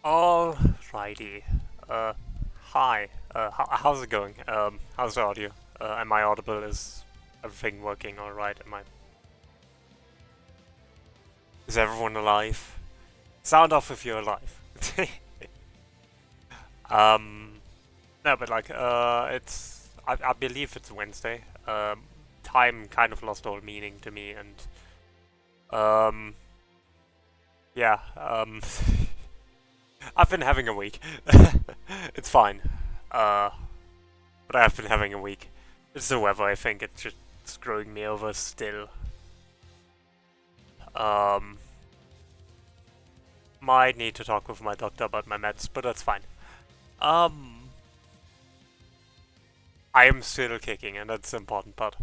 Alrighty. Uh, Hi. How's it going? How's the audio? Am I audible? Is everything working alright? Is everyone alive? Sound off if you're alive. um, no, but like, I believe it's Wednesday. Time kind of lost all meaning to me, and, um, yeah, I've been having a week. It's fine. Uh, but I've been having a week. It's the weather, I think. It's just screwing me over still. Um, might need to talk with my doctor about my meds, but that's fine. Um, I am still kicking, and that's the important part.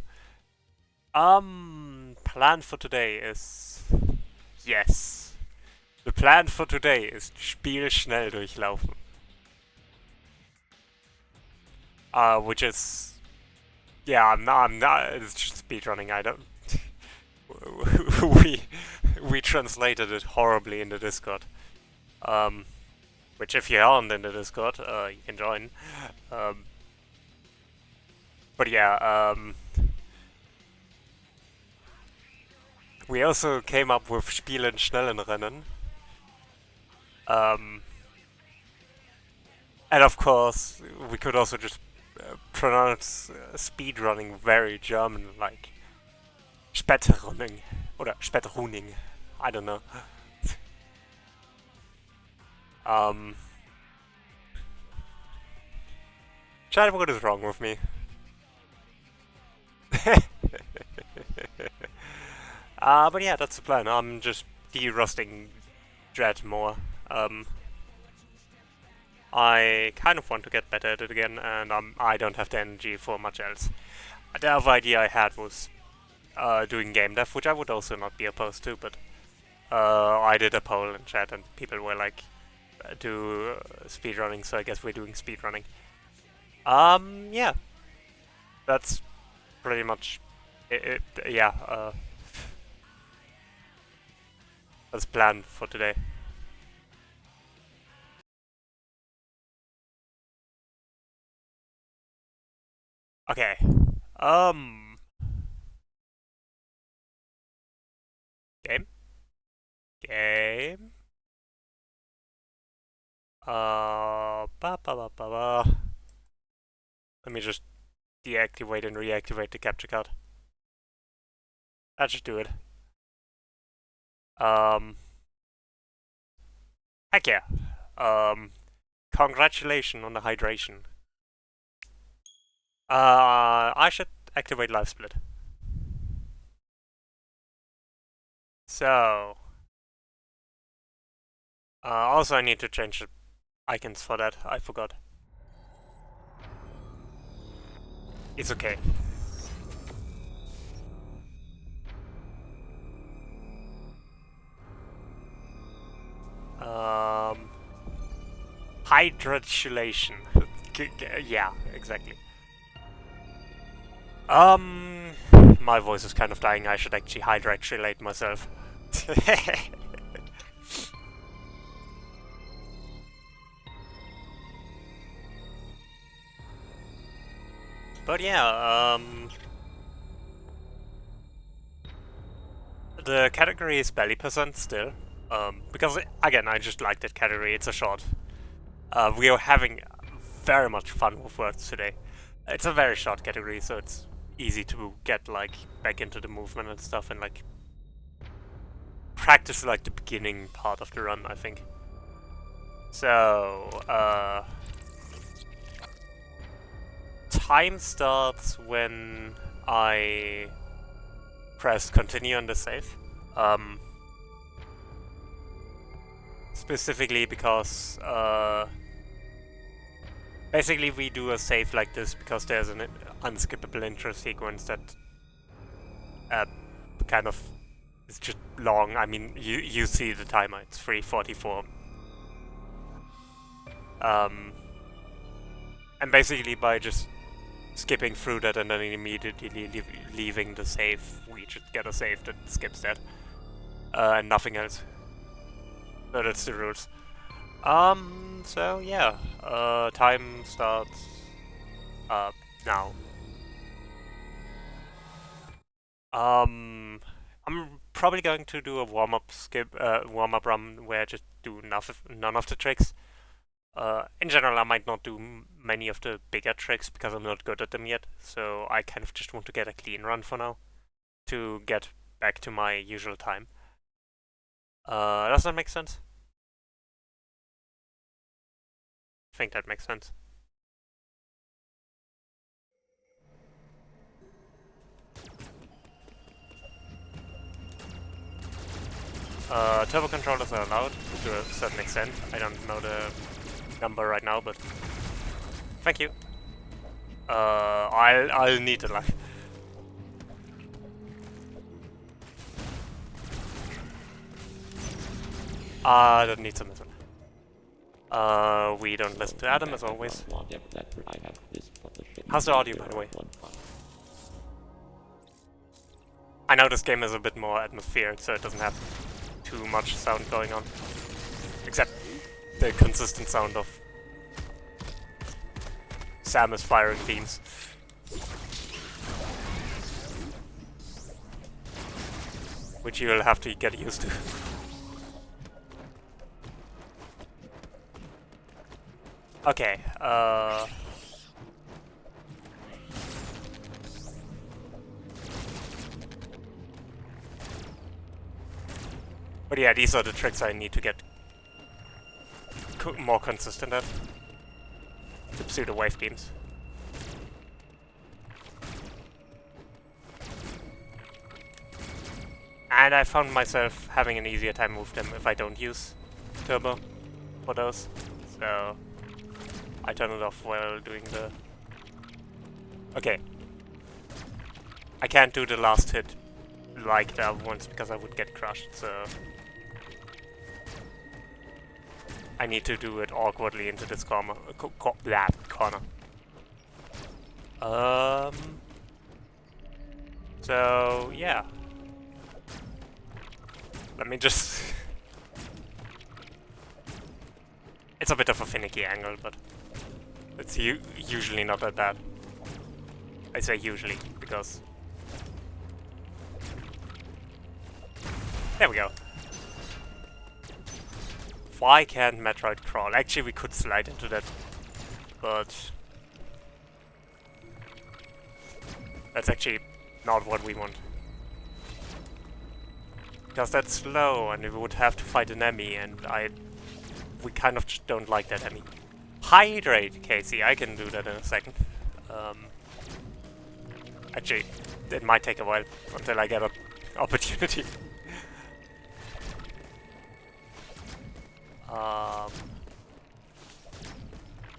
Plan for today is... Yes. The plan for today is Spiel schnell durchlaufen. Which is... Yeah, I'm not, it's just speedrunning, I don't... we we translated it horribly in the Discord. Um, which if you aren't in the Discord, you can join. Um, but yeah, we also came up with Spielen schnellen Rennen. Um, and of course, we could also just pronounce speedrunning very German, like Spätrunning oder Spätruning. I don't know. um, Chad, what is wrong with me? But yeah, that's the plan. I'm just derusting Dread more. I kind of want to get better at it again, and I don't have the energy for much else. The other idea I had was doing game dev, which I would also not be opposed to, but I did a poll in chat, and people were like, do speedrunning, so I guess we're doing speedrunning. Yeah. That's pretty much it, yeah, that's planned for today. Okay. Um, Game? Game? Ba ba ba ba ba. Let me just deactivate and reactivate the capture card. That should do it. Um, Heck yeah. Congratulations on the hydration. I should activate live split. So, also I need to change the icons for that. I forgot. It's okay. Um, Hydratulation. Yeah, exactly. Um, my voice is kind of dying. I should actually hydratulate myself. But yeah, the category is belly percent still. Because again, I just like that category. It's a short. We are having very much fun with words today. It's a very short category, so it's easy to get like back into the movement and stuff, and like practice like the beginning part of the run, I think. So, time starts when I press continue on the save. Specifically because, basically we do a save like this because there's an unskippable intro sequence that, kind of is just long. I mean, you see the timer, it's 3:44. And basically by just skipping through that and then immediately leaving the save, we just get a save that skips that. And nothing else. So that's the rules. So yeah, time starts, now. Um, I'm probably going to do a warm-up run where I just do none of the tricks. In general, I might not do many of the bigger tricks because I'm not good at them yet, so I kind of just want to get a clean run for now to get back to my usual time. Does that make sense? I think that makes sense. Turbo controllers are allowed to a certain extent. I don't know the number right now, but thank you. I'll need the luck. I don't need some missile. We don't listen to Adam as always. How's the audio, by the way? I know this game is a bit more atmospheric, so it doesn't have too much sound going on. Except the consistent sound of Samus firing beams. Which you'll have to get used to. Okay, but yeah, these are the tricks I need to get more consistent at. The pseudo wave beams. And I found myself having an easier time with them if I don't use turbo for those. So I turn it off while doing the... Okay. I can't do the last hit like the other ones because I would get crushed, so... I need to do it awkwardly into this corner. Corner. So, yeah. Let me just... It's a bit of a finicky angle, but it's usually not that bad. I say usually, because... There we go. Why can't Metroid crawl? Actually, we could slide into that, but... That's actually not what we want. Because that's slow, and we would have to fight an enemy, and we kind of just don't like that enemy. Hydrate, Casey, I can do that in a second. Actually, it might take a while until I get an opportunity.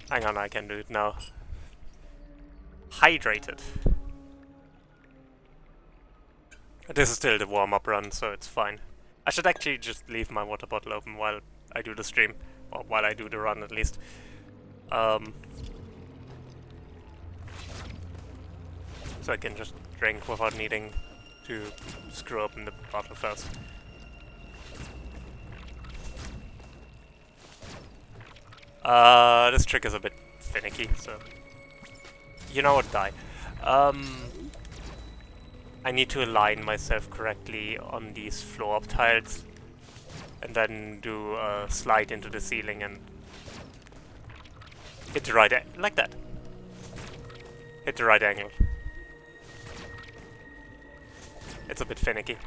Hang on, I can do it now. Hydrated. This is still the warm-up run, so it's fine. I should actually just leave my water bottle open while I do the stream. Or while I do the run, at least. So I can just drink without needing to screw open the bottle first. This trick is a bit finicky, so... You know what, die. I need to align myself correctly on these floor-up tiles, and then do a slide into the ceiling and hit the right like that. Hit the right angle. It's a bit finicky.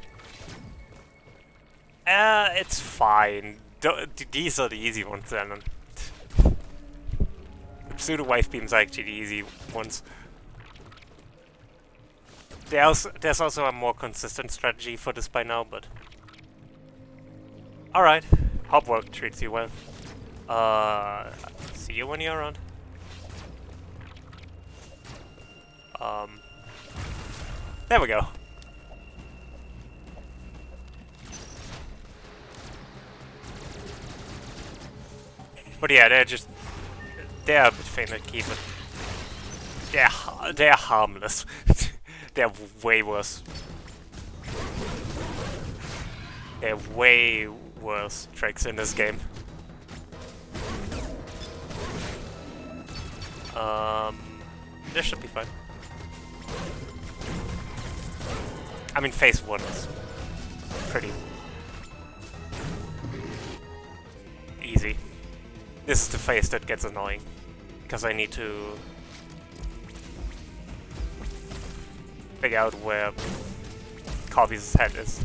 It's fine. These are the easy ones then. The pseudo wave beams are actually the easy ones. There's also a more consistent strategy for this by now, but... Alright, Hopwork treats you well. See you when you're around. There we go. But yeah, they're a bit finicky, but they're harmless. They're way worse. They're way worse tricks in this game. This should be fine. I mean, phase 1 is pretty easy. This is the phase that gets annoying, because I need to figure out where Corby's head is.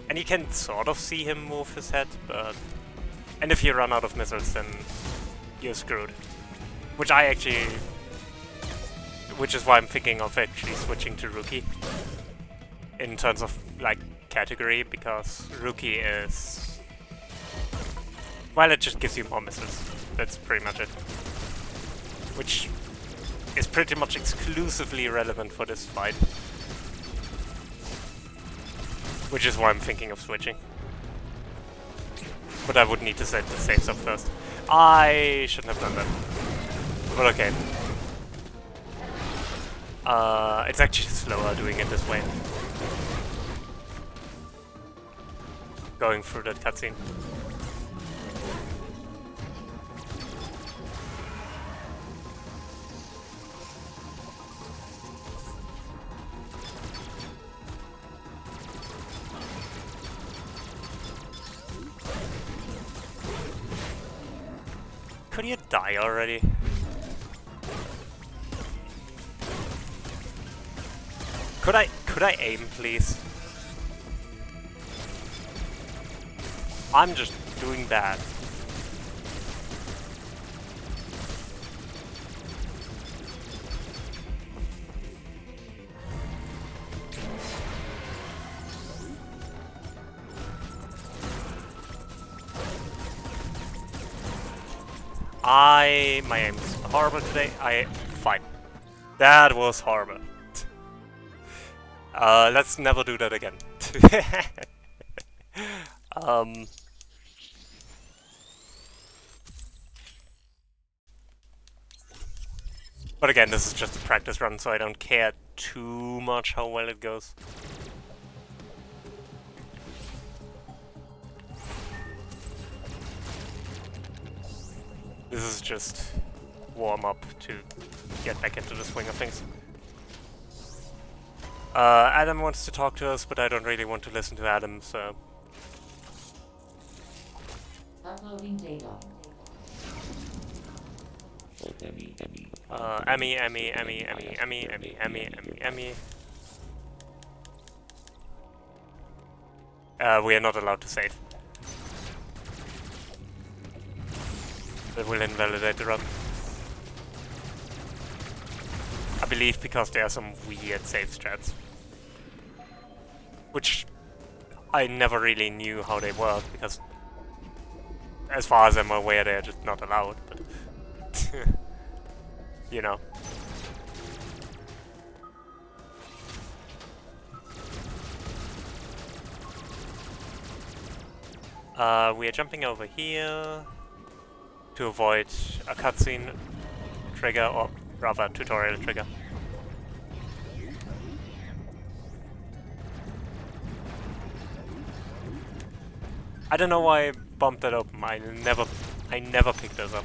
And you can sort of see him move his head, but... And if you run out of missiles, then you're screwed. Which is why I'm thinking of actually switching to Rookie. In terms of, like, category, because Rookie is... Well, it just gives you more missiles. That's pretty much it. Which is pretty much exclusively relevant for this fight. Which is why I'm thinking of switching. But I would need to set the saves up first. I shouldn't have done that. But okay. It's actually slower doing it this way. Going through that cutscene. Could you die already? Could I aim, please? I'm just doing bad. My aim's horrible today. Fine. That was horrible. Let's never do that again. But again, this is just a practice run, so I don't care too much how well it goes. This is just warm up to get back into the swing of things. Adam wants to talk to us, but I don't really want to listen to Adam, so... Uploading data. Emmy. We are not allowed to save. That will invalidate the run. I believe because there are some weird save strats. Which I never really knew how they work, because as far as I'm aware they're just not allowed, but you know. We are jumping over here to avoid a cutscene trigger, or rather tutorial trigger. I don't know why I bumped that open. I never picked those up.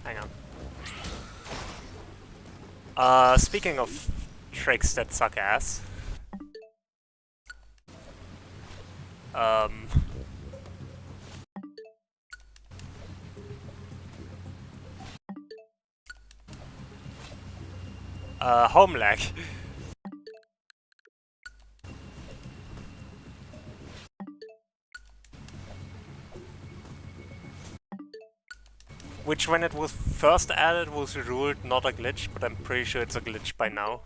Hang on. Speaking of tricks that suck ass. Home lag. Which, when it was first added, was ruled not a glitch, but I'm pretty sure it's a glitch by now.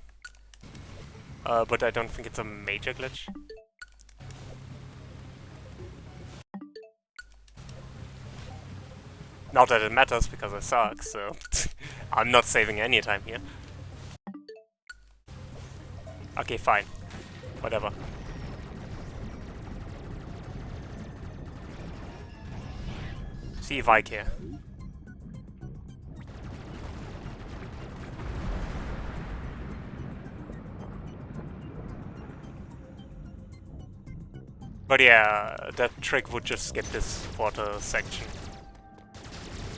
But I don't think it's a major glitch. Not that it matters, because I suck, so I'm not saving any time here. Okay, fine. Whatever. See if I care. But yeah, that trick would just skip this water section.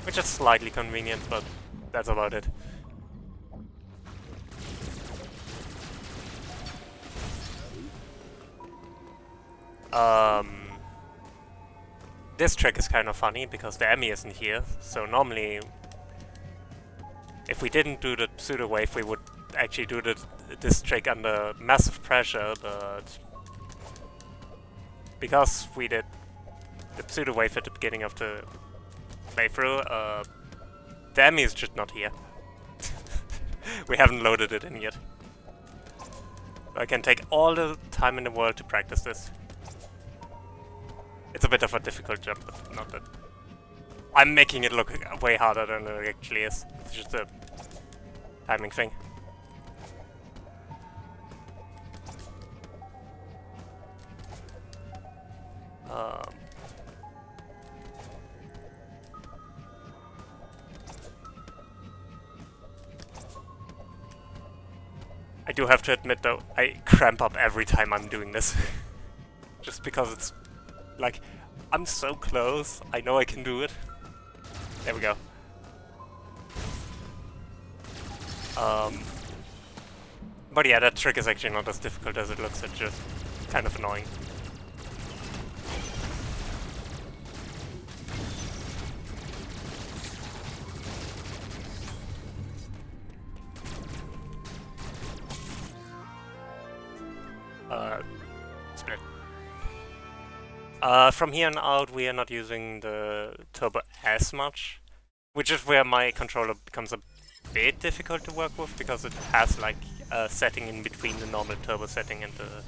Which is slightly convenient, but that's about it. This trick is kind of funny because the Emmy isn't here, so normally if we didn't do the pseudo wave we would actually do this trick under massive pressure, but because we did the pseudo wave at the beginning of the playthrough, the Emmy is just not here. We haven't loaded it in yet. So I can take all the time in the world to practice this. It's a bit of a difficult jump, but not that. I'm making it look way harder than it actually is. It's just a timing thing. I do have to admit though, I cramp up every time I'm doing this. Just because it's like, I'm so close, I know I can do it. There we go. But yeah, that trick is actually not as difficult as it looks, it's just kind of annoying. Split. From here on out, we are not using the turbo as much, which is where my controller becomes a bit difficult to work with, because it has like a setting in between the normal turbo setting and the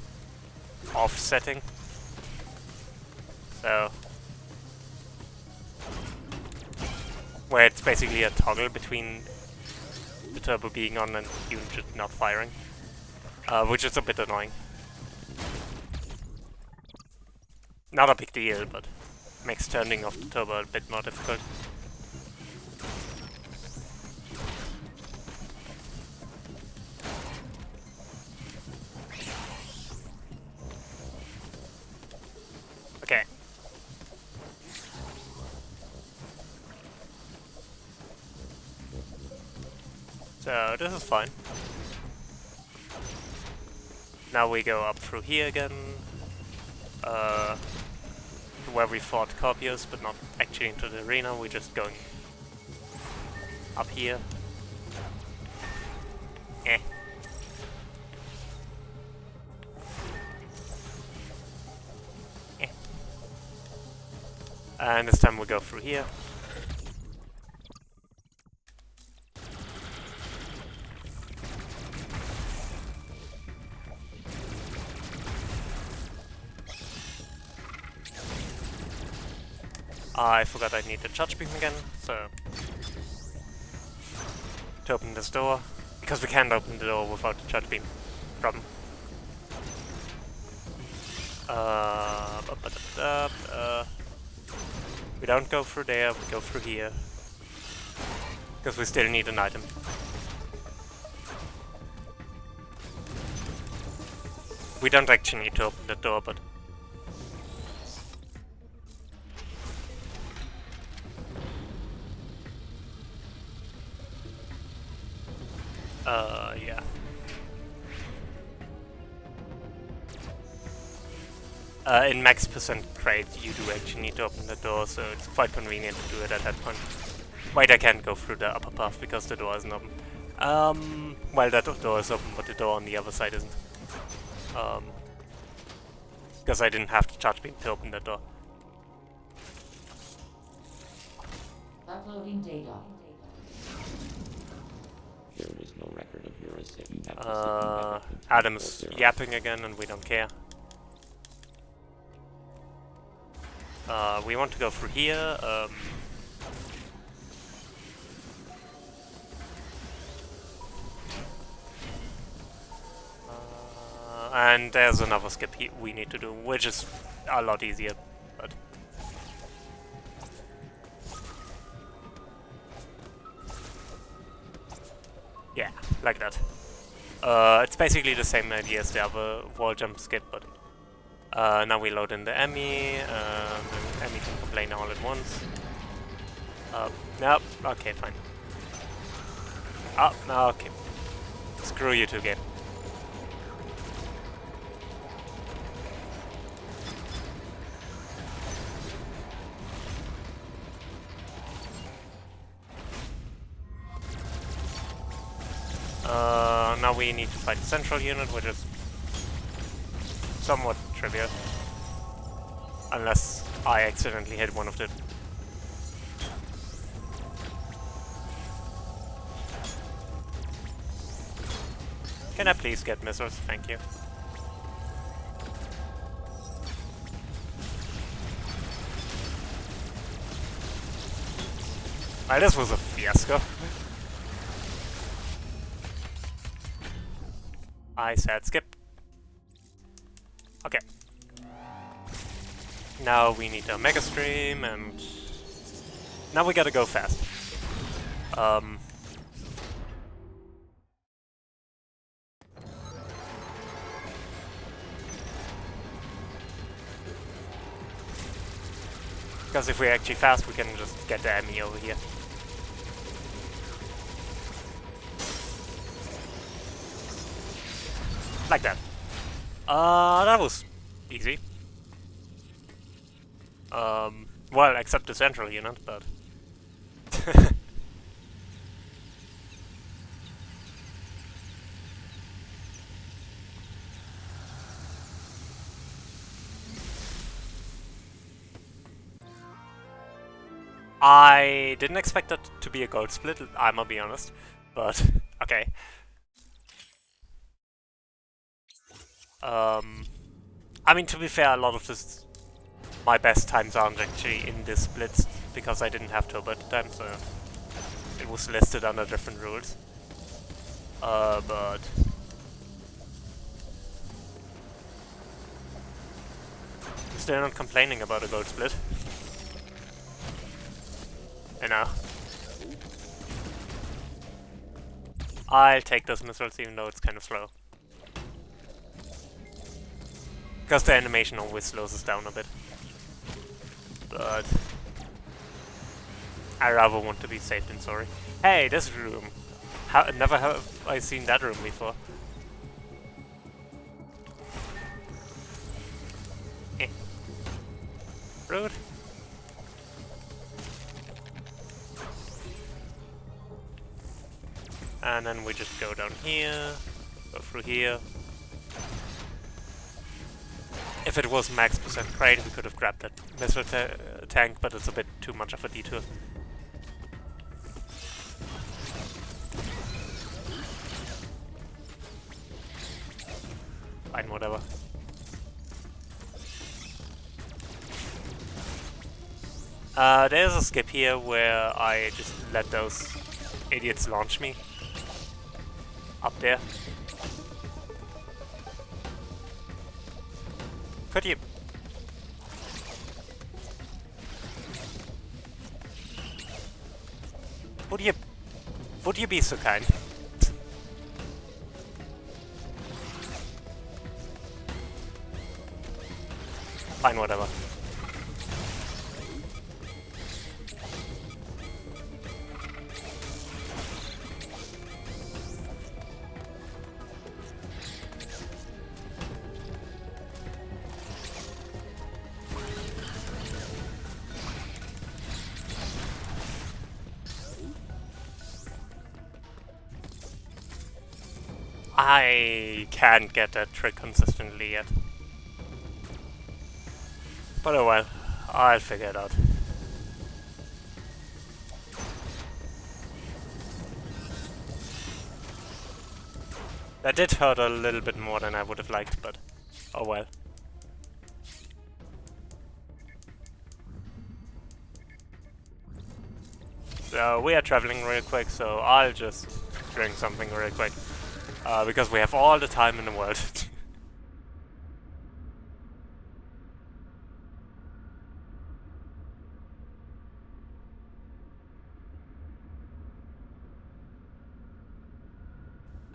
off setting. So, where it's basically a toggle between the turbo being on and you just not firing, which is a bit annoying. Not a big deal, but makes turning off the turbo a bit more difficult. Okay. So this is fine. Now we go up through here again. Where we fought Corpius, but not actually into the arena, we're just going up here. Eh. Eh. And this time we go through here. I forgot I need the charge beam again, so to open this door, because we can't open the door without the charge beam. Problem. We don't go through there, we go through here, because we still need an item. We don't actually need to open the door, but yeah. In max percent crate, you do actually need to open the door, so it's quite convenient to do it at that point. Wait, I can't go through the upper path because the door isn't open. Well, that door is open, but the door on the other side isn't. Because I didn't have the charge beam to open the door. Uploading data. There is no record of your receipt. Adam's yapping again, and we don't care. We want to go through here. And there's another skip we need to do, which is a lot easier, but yeah, like that. It's basically the same idea as the other wall jump skip, but Now we load in the Emmy. Emmy can complain all at once. Nope. Okay, fine. Oh, okay. Screw you two, game. Now we need to fight the central unit, which is somewhat trivial. Unless I accidentally hit one of the... Can I please get missiles? Thank you. Well, this was a fiasco. I said skip. Okay. Now we need a mega stream, and now we gotta go fast. Because if we're actually fast, we can just get the Emmy over here. Like that. That was easy. Well, except the central unit, but... I didn't expect that to be a gold split, I'ma be honest, but okay. I mean, to be fair, a lot of this, my best times aren't actually in this split because I didn't have turbo at the time, so it was listed under different rules. But still not complaining about a gold split. You know. I'll take those missiles even though it's kind of slow. Because the animation always slows us down a bit. But I rather want to be safe than sorry. Hey, this room. Never have I seen that room before. Eh. Rude. And then we just go down here, go through here. If it was max percent crate, we could have grabbed that missile tank, but it's a bit too much of a detour. Fine, whatever. There's a skip here where I just let those idiots launch me. Up there. Could you... Would you be so kind? Fine, whatever. I can't get that trick consistently yet. But oh well, I'll figure it out. That did hurt a little bit more than I would have liked, but oh well. So we are traveling real quick, so I'll just drink something real quick. Because we have all the time in the world.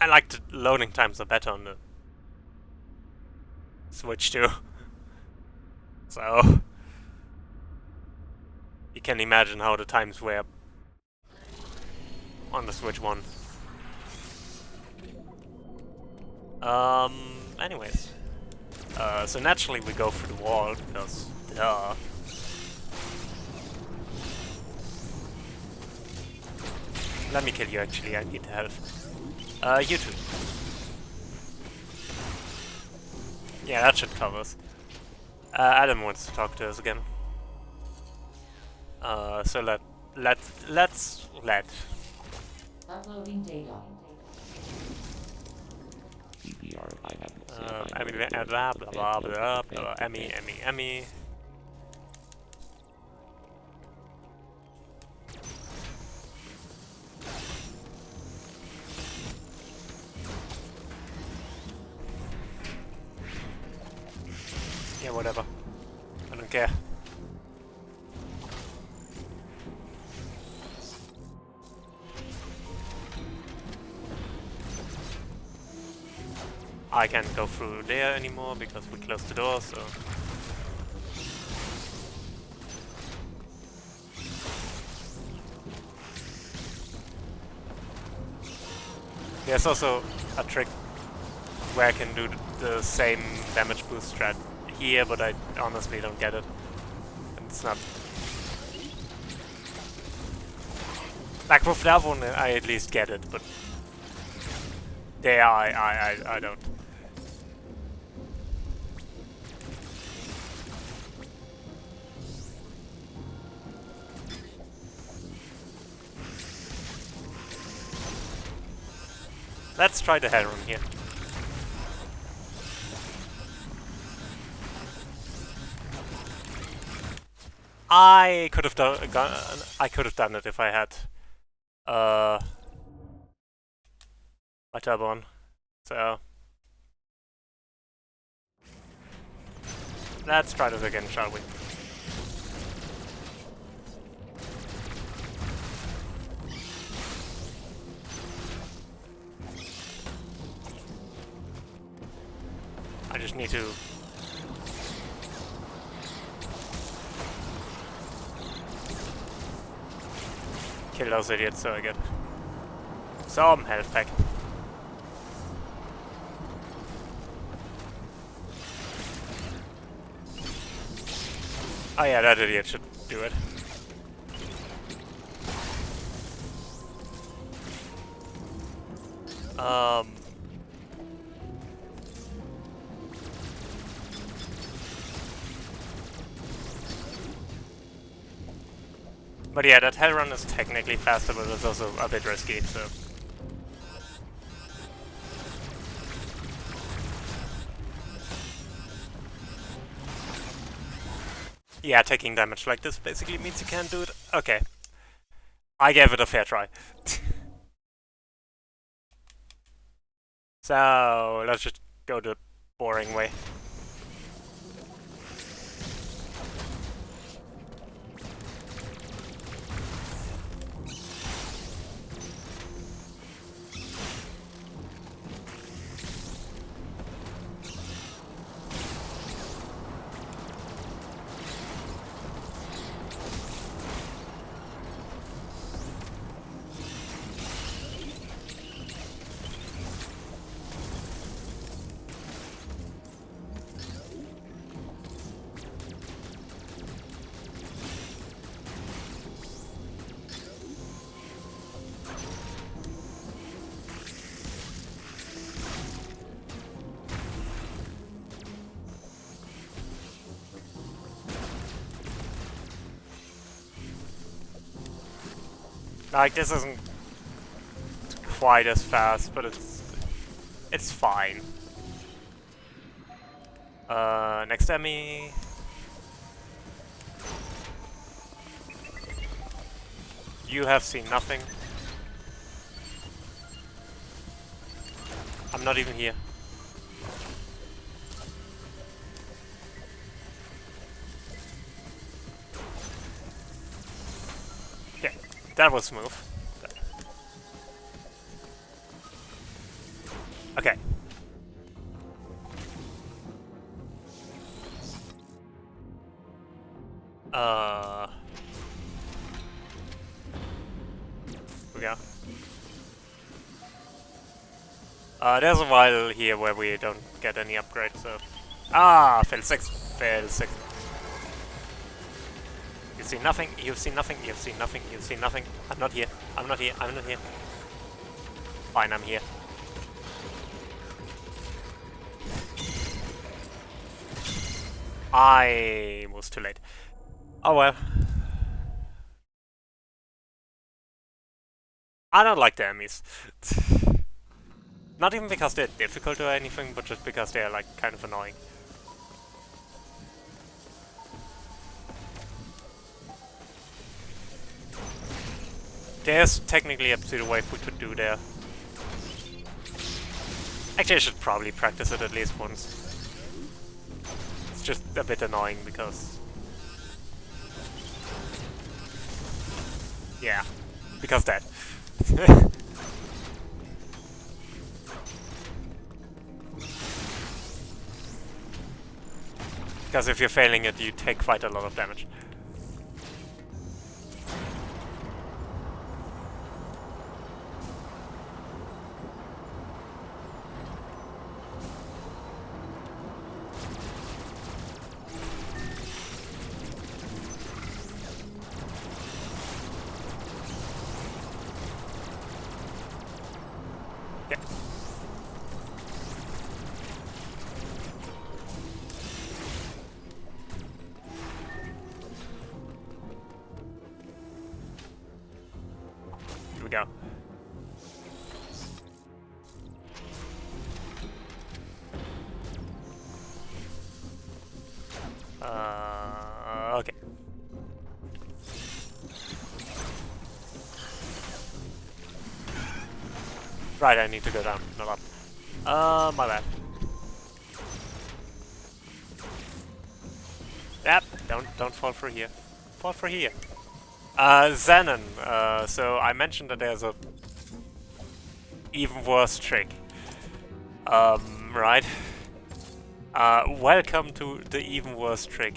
I like the loading times are better on the Switch too. So you can imagine how the times were on the Switch 1. Anyways. So naturally we go through the wall, because duh. Let me kill you actually, I need help. You two. Yeah, that should cover us. Adam wants to talk to us again. So let's Uploading data. DPR, I have blah blah blah blah blah. Emmy. Yeah, whatever. I don't care. I can't go through there anymore because we closed the door, so... There's also a trick where I can do the same damage boost strat here, but I honestly don't get it. And it's not... Like with that one I at least get it, but... There I don't. Let's try the heron here. I could have done it if I had my turbo on. So let's try this again, shall we? I just need to kill those idiots so I get some health pack. Oh yeah, that idiot should do it. But yeah, that hell run is technically faster, but it's also a bit risky, so... Yeah, taking damage like this basically means you can't do it. Okay. I gave it a fair try. So, let's just go the boring way. Like, this isn't quite as fast, but it's fine. Next enemy. You have seen nothing. I'm not even here. Yeah, that was smooth. Okay. Here we go. There's a while here where we don't get any upgrades, so... Ah! Fail 6. Fail 6. You've seen nothing, you've seen nothing, you've seen nothing, you've seen nothing. I'm not here. I'm not here. I'm not here. Fine, I'm here. I was too late. Oh well. I don't like the enemies. Not even because they're difficult or anything, but just because they're like kind of annoying. There's technically a pseudo wave we could do there. Actually, I should probably practice it at least once. It's just a bit annoying because... Yeah, because that. Because if you're failing it, you take quite a lot of damage. Yeah. Here we go. Okay. Right, I need to go down, not up. My bad. Yep, don't fall through here. Fall through here. Xenon. So I mentioned that there's a even worse trick. Right. Welcome to the even worse trick.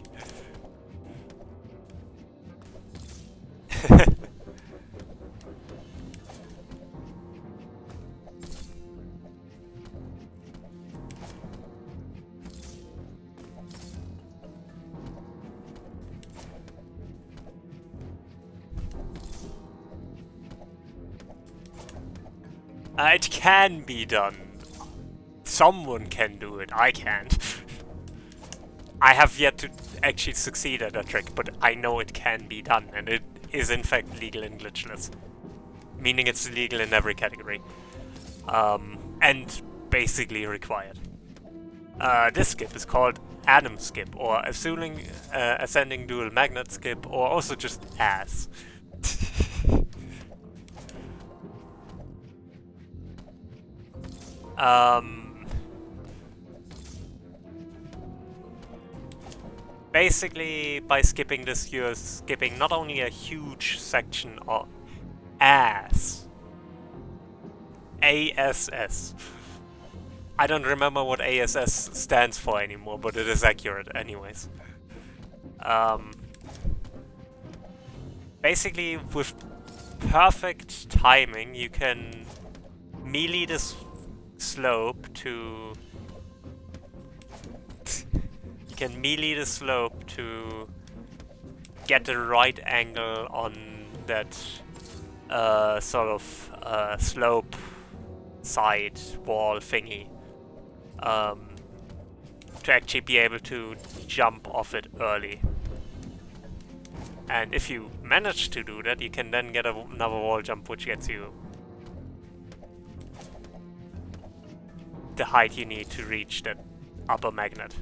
It can be done. Someone can do it, I can't. I have yet to actually succeed at that trick, but I know it can be done, and it is in fact legal and glitchless. Meaning it's legal in every category. And basically required. This skip is called Atom Skip, or Ascending Dual Magnet Skip, or also just ASS. Basically, by skipping this, you're skipping not only a huge section of ASS. ASS. I don't remember what ASS stands for anymore, but it is accurate anyways. Basically, with perfect timing, you can melee this slope to... you can melee the slope to get the right angle on that sort of slope side wall thingy. To actually be able to jump off it early. And if you manage to do that, you can then get another wall jump which gets you the height you need to reach that upper magnet.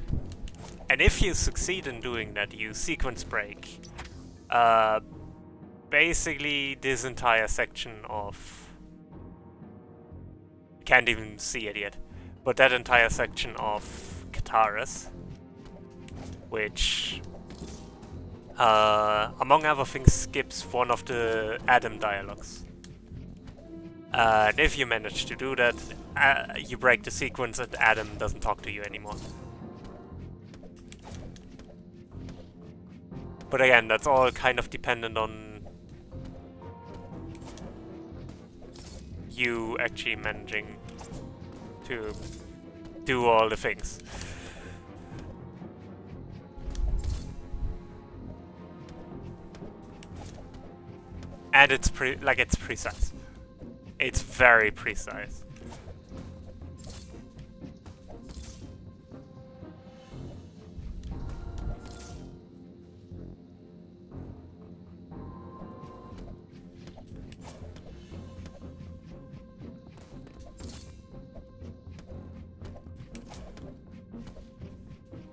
And if you succeed in doing that, you sequence break basically this entire section of... you can't even see it yet, but that entire section of Kataris, which among other things skips one of the Adam dialogues. And if you manage to do that, you break the sequence and Adam doesn't talk to you anymore. But again, that's all kind of dependent on you actually managing to do all the things. And it's it's precise. It's very precise.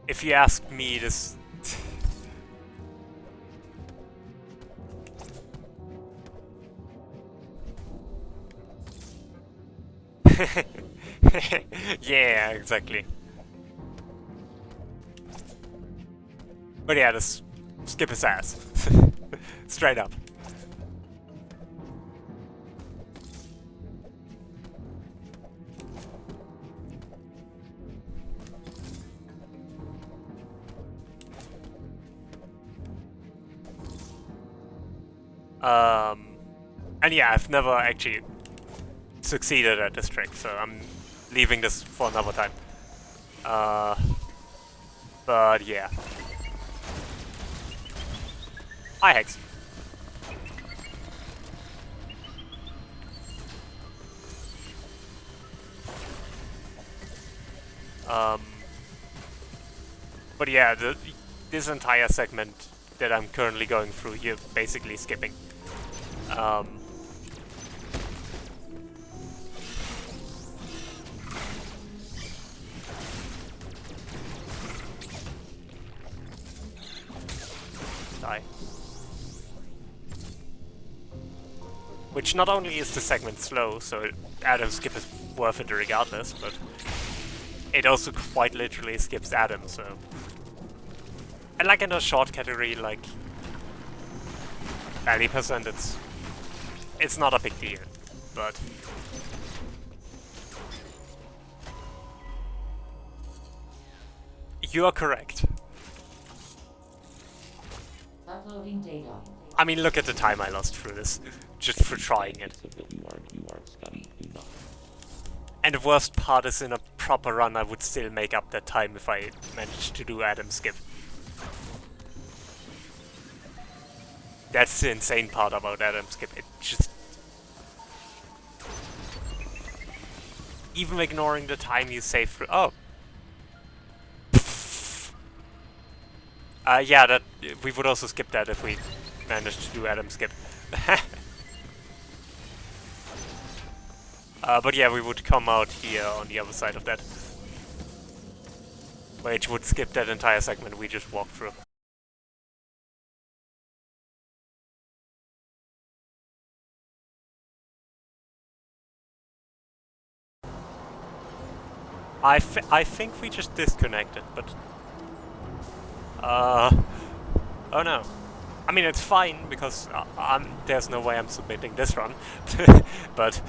If you ask me, this... yeah, exactly. But yeah, just skip his ass. Straight up. And yeah, I've never actually succeeded at this trick, so I'm leaving this for another time. But yeah. Hi, Hex. But yeah, this entire segment that I'm currently going through, you're basically skipping. Die. Which not only is the segment slow, so Adam skip is worth it regardless, but it also quite literally skips Adam, so... And like in a short category, like 90%, it's not a big deal, but... You are correct. Uploading data. I mean, look at the time I lost through this, just for trying it. And the worst part is, in a proper run, I would still make up that time if I managed to do Adam skip. That's the insane part about Adam skip. It just... Even ignoring the time you save through... Oh! Yeah, that we would also skip that if we managed to do Adam skip. But yeah, we would come out here on the other side of that, which would skip that entire segment we just walked through. I think we just disconnected, but... Oh no. I mean, it's fine, because there's no way I'm submitting this run. But...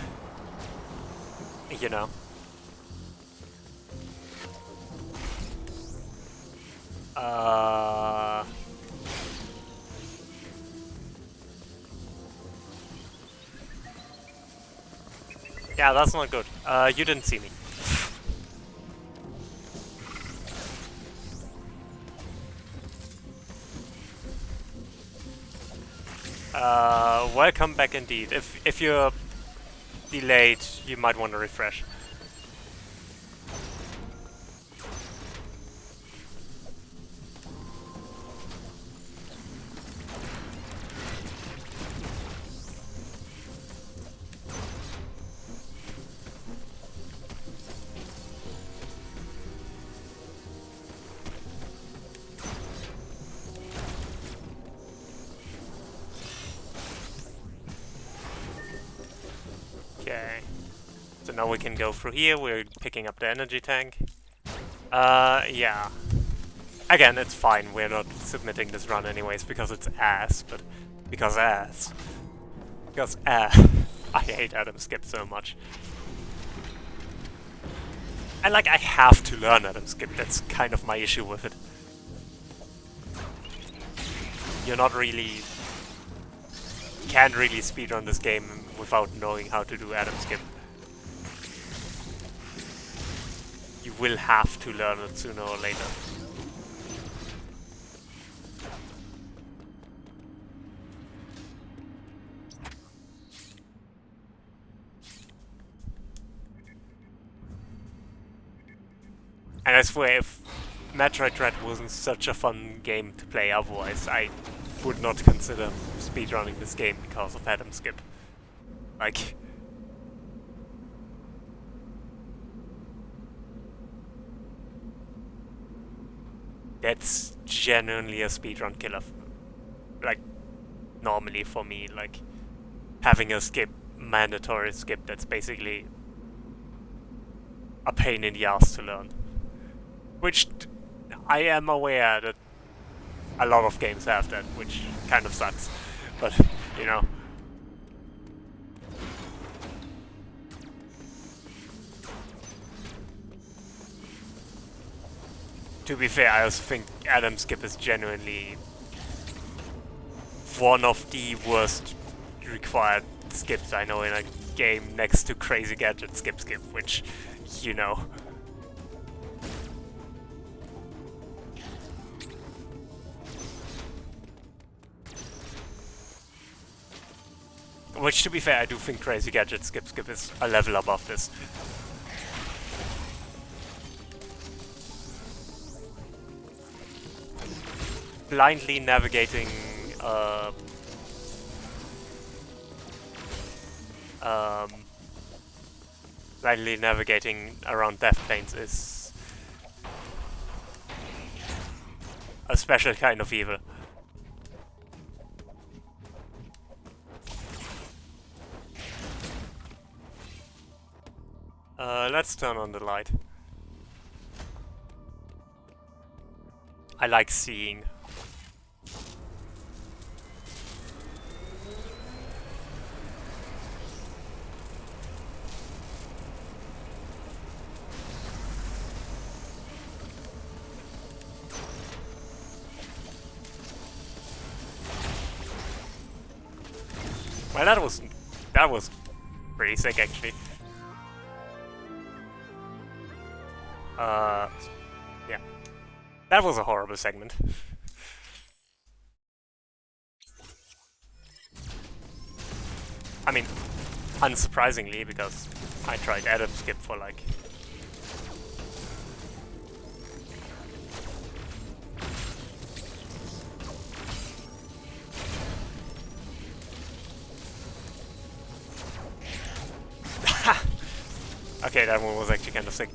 You know. Yeah, that's not good. You didn't see me. Welcome back indeed. If you're delayed, you might want to refresh. Okay. So now we can go through here, we're picking up the energy tank. Yeah. Again, it's fine, we're not submitting this run anyways, because it's ass, but... Because ass. Because ass. I hate Adam skip so much. And like, I have to learn Adam skip, that's kind of my issue with it. you're not really... can't really speedrun this game without knowing how to do Adam skip. You will have to learn it sooner or later. And I swear, if Metroid Dread wasn't such a fun game to play otherwise, I would not consider speedrunning this game because of Adam skip. Like... that's genuinely a speedrun killer. Like, normally for me, like, having a skip, mandatory skip, that's basically a pain in the ass to learn. Which I am aware that a lot of games have that, which kind of sucks. But, you know. To be fair, I also think Adam skip is genuinely one of the worst required skips I know in a game, next to Crazy Gadget skip, which, you know. Which, to be fair, I do think Crazy Gadget skip is a level above this. Blindly navigating around death planes is a special kind of evil. Let's turn on the light. I like seeing. Well, that was pretty sick, actually. Yeah. That was a horrible segment. I mean, unsurprisingly, because I tried Adam skip for like... Okay, that one was actually kind of sick.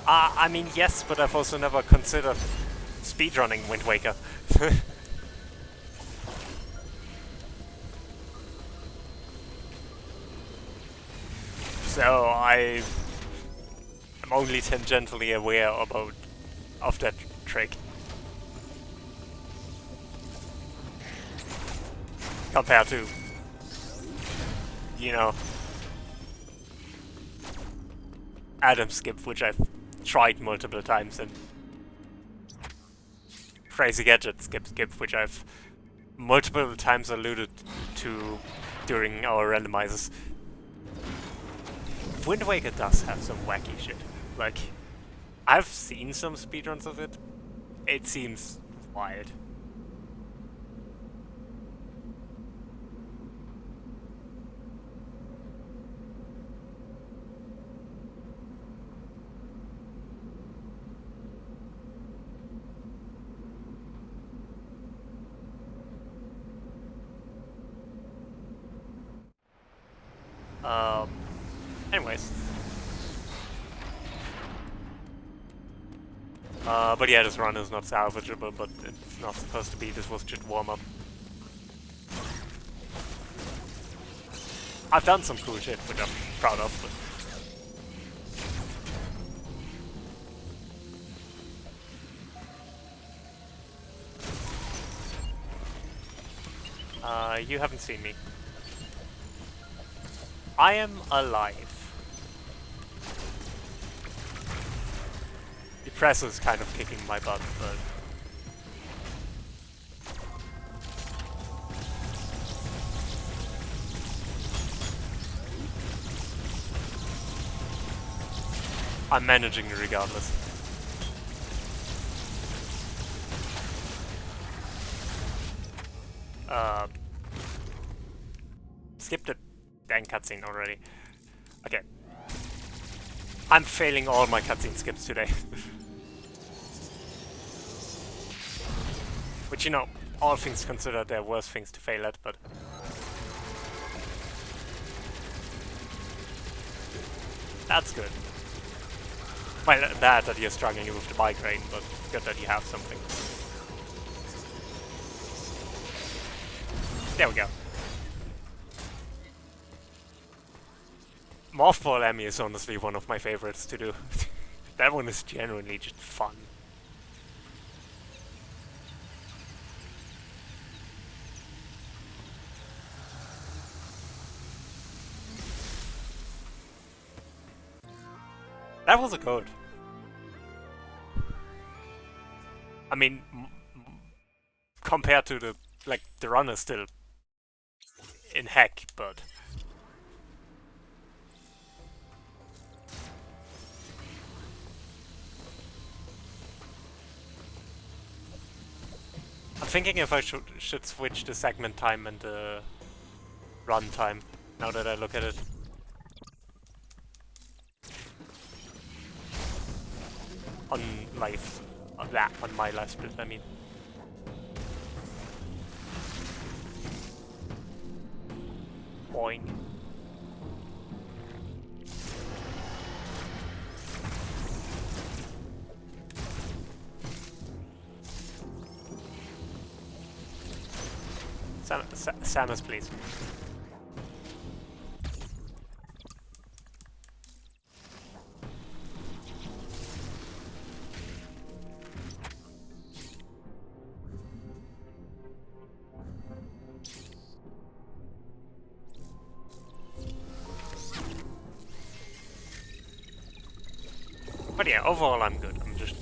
I mean, yes, but I've also never considered speedrunning Wind Waker. So I'm only tangentially aware of that trick. Compared to, you know, Adam skip, which I've tried multiple times, and Crazy Gadget skip, which I've multiple times alluded to during our randomizers. Wind Waker does have some wacky shit. Like, I've seen some speedruns of it. It seems wild. Anyways. But yeah, this run is not salvageable, but it's not supposed to be. This was just warm-up. I've done some cool shit, which I'm proud of, but... you haven't seen me. I am alive. The press is kind of kicking my butt, but I'm managing regardless. Skip the dang cutscene already. Okay. I'm failing all my cutscene skips today. Which, you know, all things considered, they're worse things to fail at, but... That's good. Well, bad that you're struggling with the migraine, but good that you have something. There we go. Mothball Emmy is honestly one of my favorites to do. That one is genuinely just fun. That was a code. I mean, compared to the, like, the run is still in heck, but... I'm thinking if I should switch the segment time and the run time, now that I look at it. On life, on my life split, I mean. Boing. Samus, please. But yeah, overall I'm good. I'm just...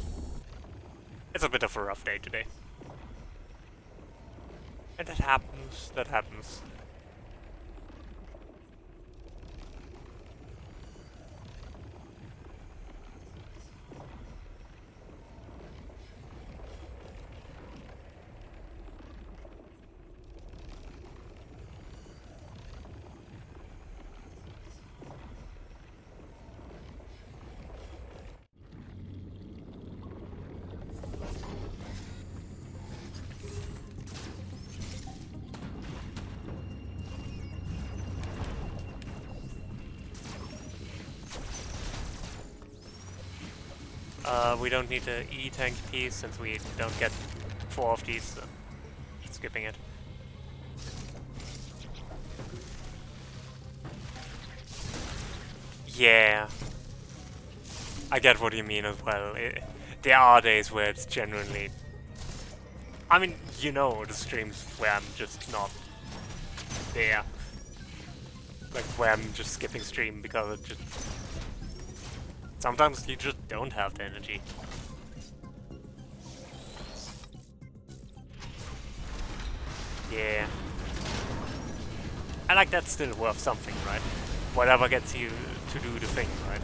It's a bit of a rough day today. And that happens, that happens. We don't need the E-tank piece since we don't get 4 of these, so skipping it. Yeah. I get what you mean as well. There are days where it's genuinely... I mean, you know the streams where I'm just not there. Like, where I'm just skipping stream because it just... Sometimes you just don't have the energy. Yeah. And like, that's still worth something, right? Whatever gets you to do the thing, right?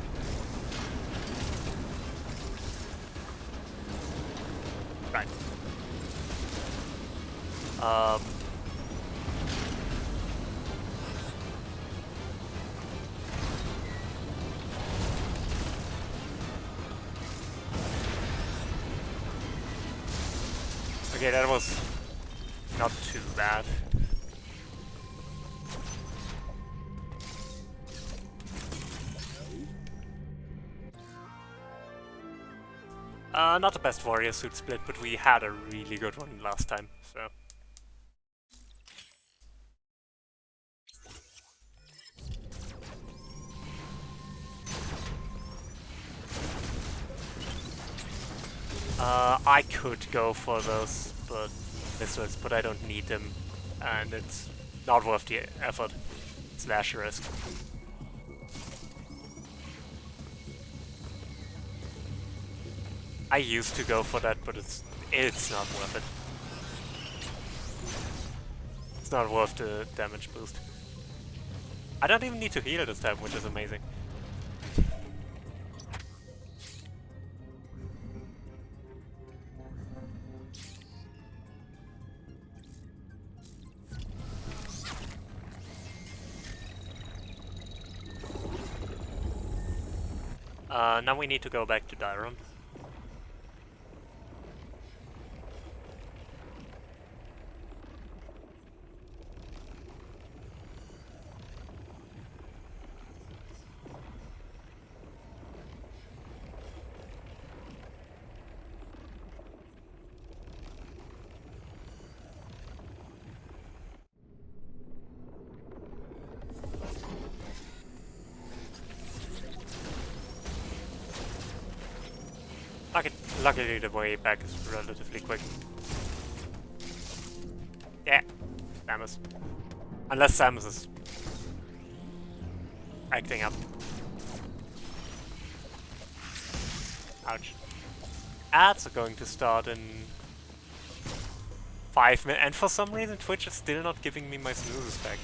Right. Okay, that was not too bad. Not the best warrior suit split, but we had a really good one last time, so... I could go for those missiles, but I don't need them, and it's not worth the effort / risk. I used to go for that, but it's not worth it. It's not worth the damage boost. I don't even need to heal this time, which is amazing. Now we need to go back to Dyron. Luckily the way back is relatively quick. Yeah, Samus. Unless Samus is acting up. Ouch. Ads are going to start in 5 minutes, and for some reason Twitch is still not giving me my snoozes back.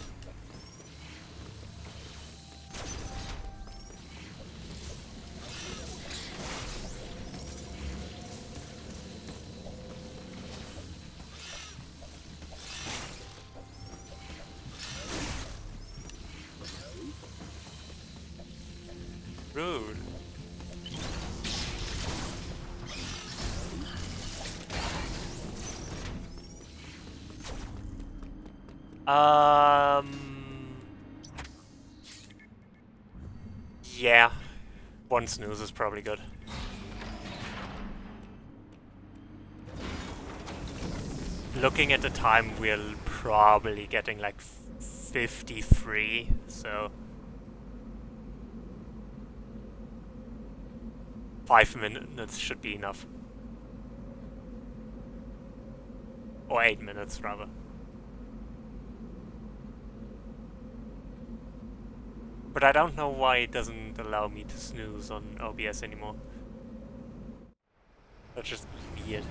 Rude. Yeah. One snooze is probably good. Looking at the time, we're probably getting like 53, so 5 minutes should be enough. Or 8 minutes, rather. But I don't know why it doesn't allow me to snooze on OBS anymore. That's just weird.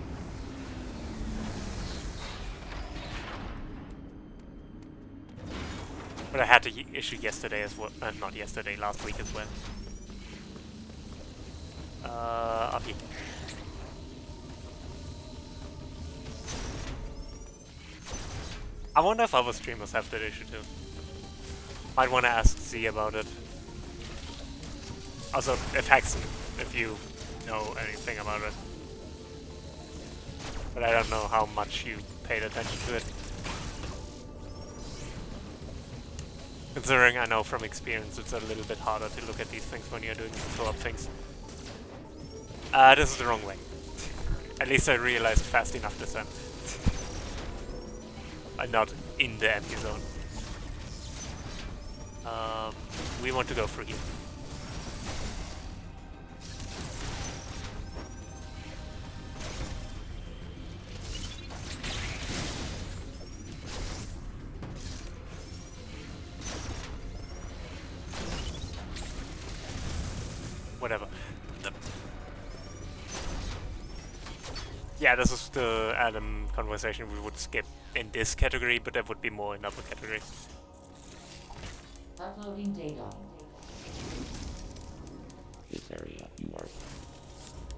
But I had the issue yesterday as well. Not yesterday, last week as well. Up here. I wonder if other streamers have that issue too. Might want to ask Z about it. Also, if Hexen, if you know anything about it. But I don't know how much you paid attention to it. Considering I know from experience it's a little bit harder to look at these things when you're doing co-op things. This is the wrong way. At least I realized fast enough this time. I'm not in the empty zone. We want to go through here. Whatever. Yeah, this is the Adam conversation we would skip in this category, but there would be more in other categories. Uploading data. This area, you are.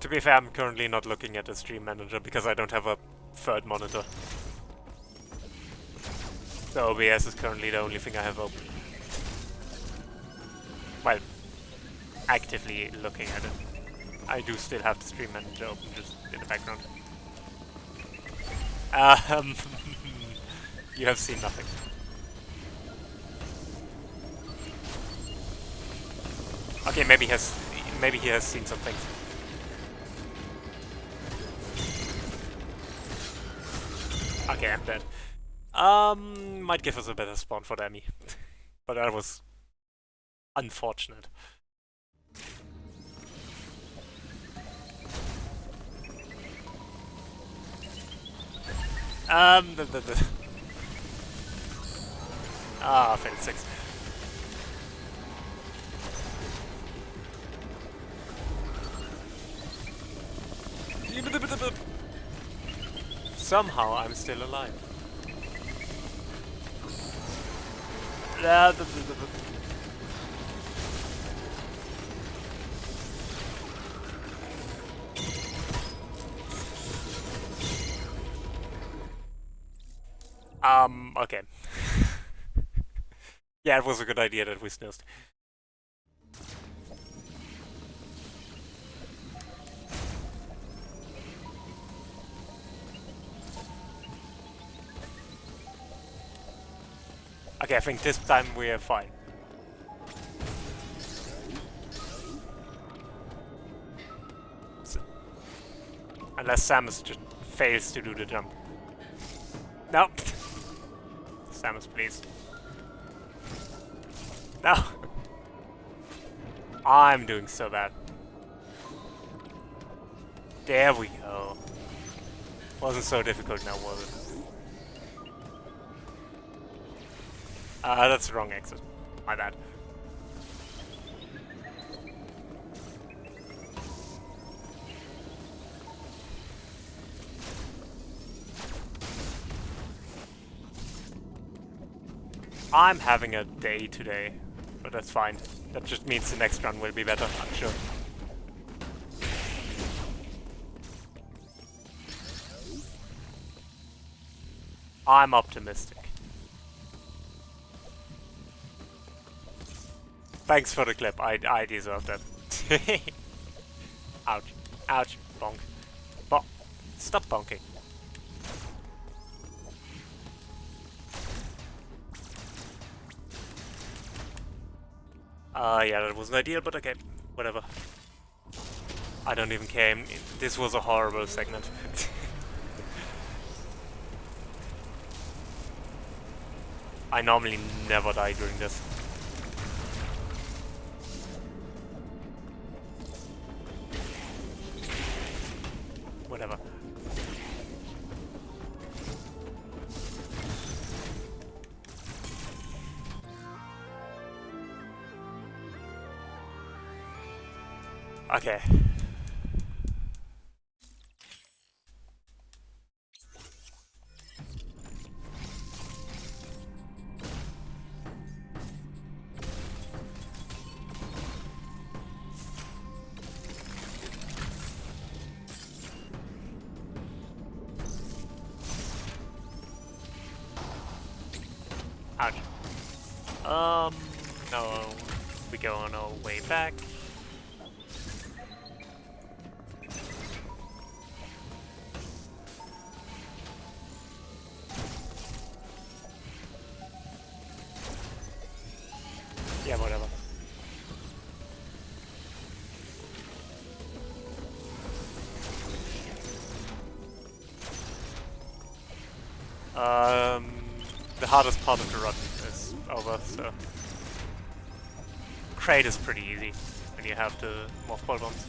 To be fair, I'm currently not looking at the stream manager because I don't have a third monitor. So OBS is currently the only thing I have open. Well, actively looking at it. I do still have the stream manager open just in the background. You have seen nothing. Okay, maybe he has seen some things. Okay, I'm dead. Might give us a better spawn for Demi. But that was unfortunate. Failed 6. Somehow I'm still alive. Okay. Yeah, it was a good idea that we snoozed. Okay, I think this time we are fine. So, unless Samus just fails to do the jump. No! Samus, please. No! I'm doing so bad. There we go. Wasn't so difficult now, was it? That's the wrong exit. My bad. I'm having a day today, but that's fine. That just means the next run will be better, I'm sure. I'm optimistic. Thanks for the clip, I deserve that. Ouch. Ouch. Bonk. Bonk. Stop bonking. Yeah, that wasn't ideal, but okay. Whatever. I don't even care. This was a horrible segment. I normally never die during this. Whatever. Okay. Ouch. No. We go on our way back. Yeah, whatever. The hardest part of the run is over, so... Crate is pretty easy when you have the morph ball bombs.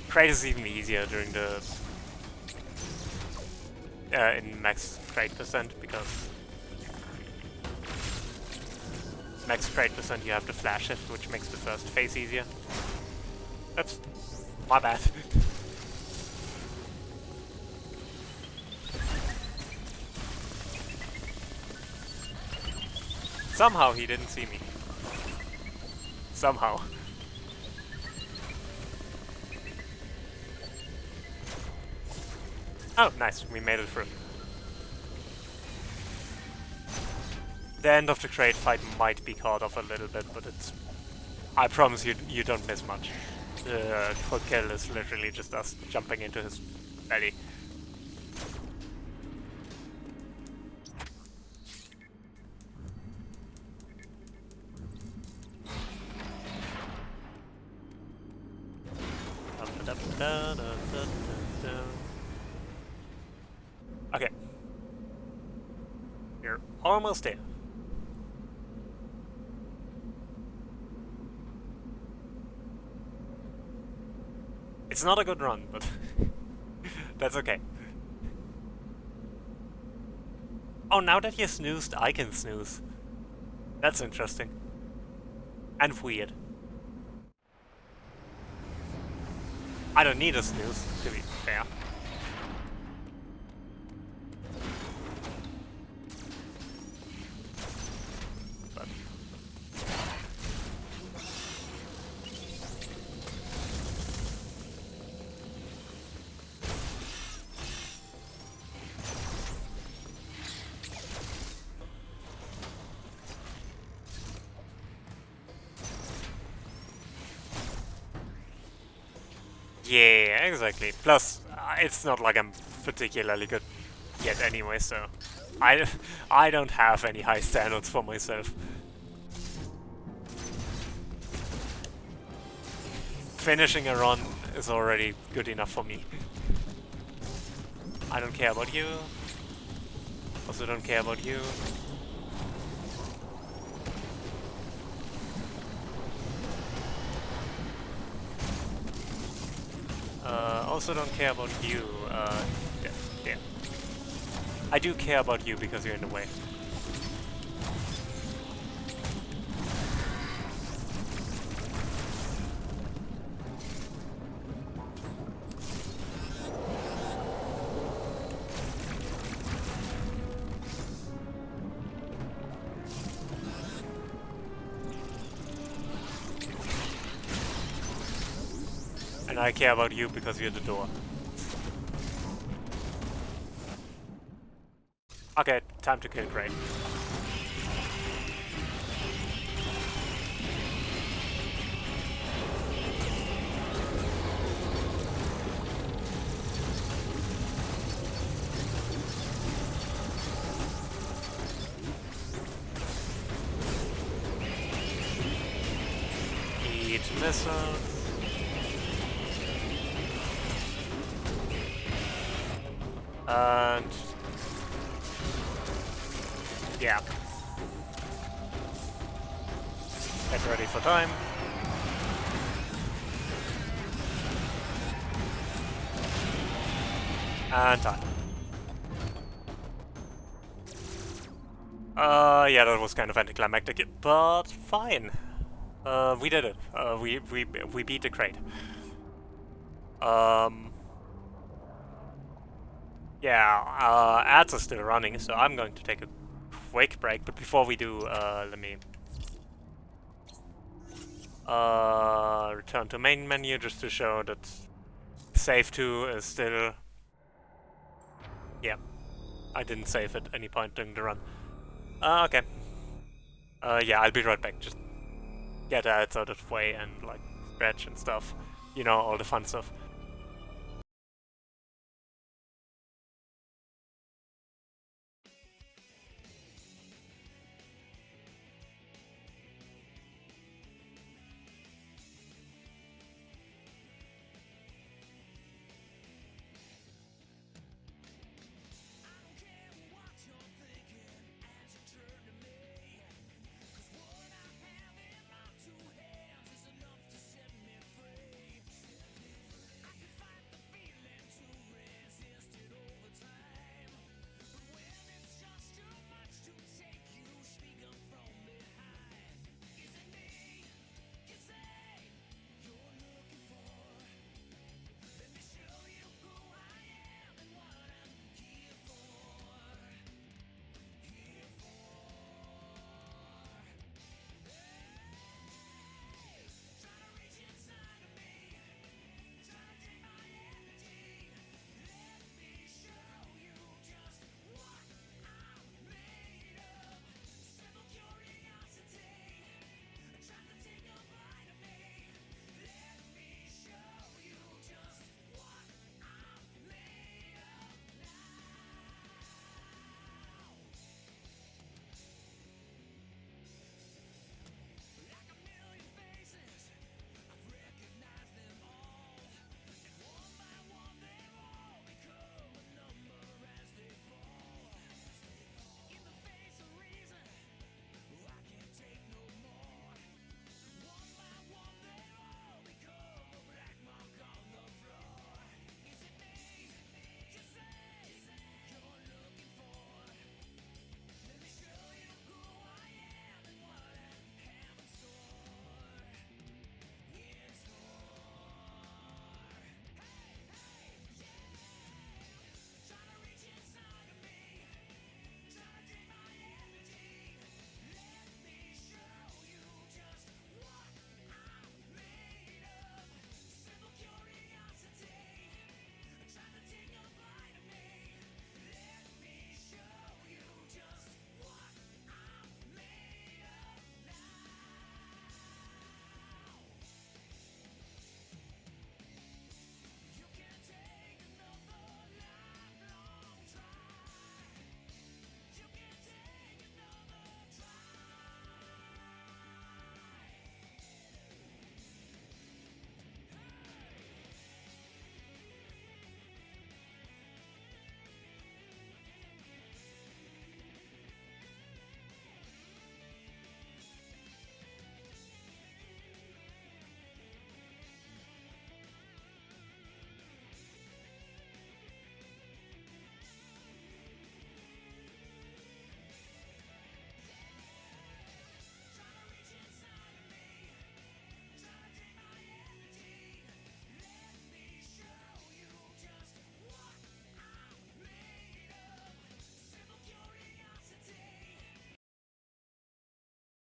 Crate is even easier during the... in max crate percent, because... Max crate percent you have the flash shift, which makes the first phase easier. Oops. My bad. Somehow he didn't see me. Somehow. Oh, nice. We made it through. The end of the crate fight might be caught off a little bit, but it's... I promise you, you don't miss much. The quick kill is literally just us jumping into his belly. Okay. We're almost there. It's not a good run, but that's okay. Oh, now that you snoozed, I can snooze. That's interesting. And weird. I don't need a snooze, to be fair. But yeah, exactly. Plus, it's not like I'm particularly good yet anyway, so I, I don't have any high standards for myself. Finishing a run is already good enough for me. I don't care about you. Also don't care about you. Also don't care about you. Yeah. I do care about you because you're in the way. And I care about you because you're the door. Okay, time to kill Crane. Eat missiles. And yeah. Get ready for time. And time. Yeah, that was kind of anticlimactic, but fine. We did it. We beat the crate. Yeah, ads are still running, so I'm going to take a quick break. But before we do, let me return to main menu just to show that save 2 is still. Yeah, I didn't save at any point during the run. Okay. Yeah, I'll be right back. Just get ads out of the way and like stretch and stuff. You know, all the fun stuff.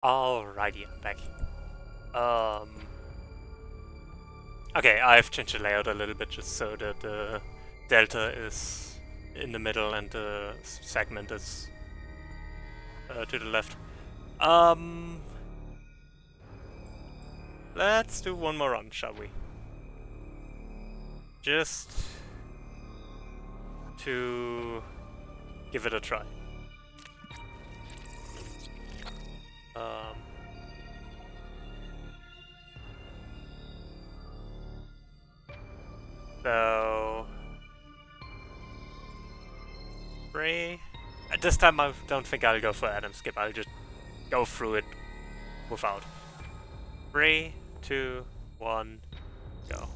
Alrighty, I'm back. Okay, I've changed the layout a little bit just so that the delta is in the middle and the segment is to the left. Let's do one more run, shall we? Just to give it a try. So... This time I don't think I'll go for Adam Skip, I'll just go through it without. 3, 2, 1, go.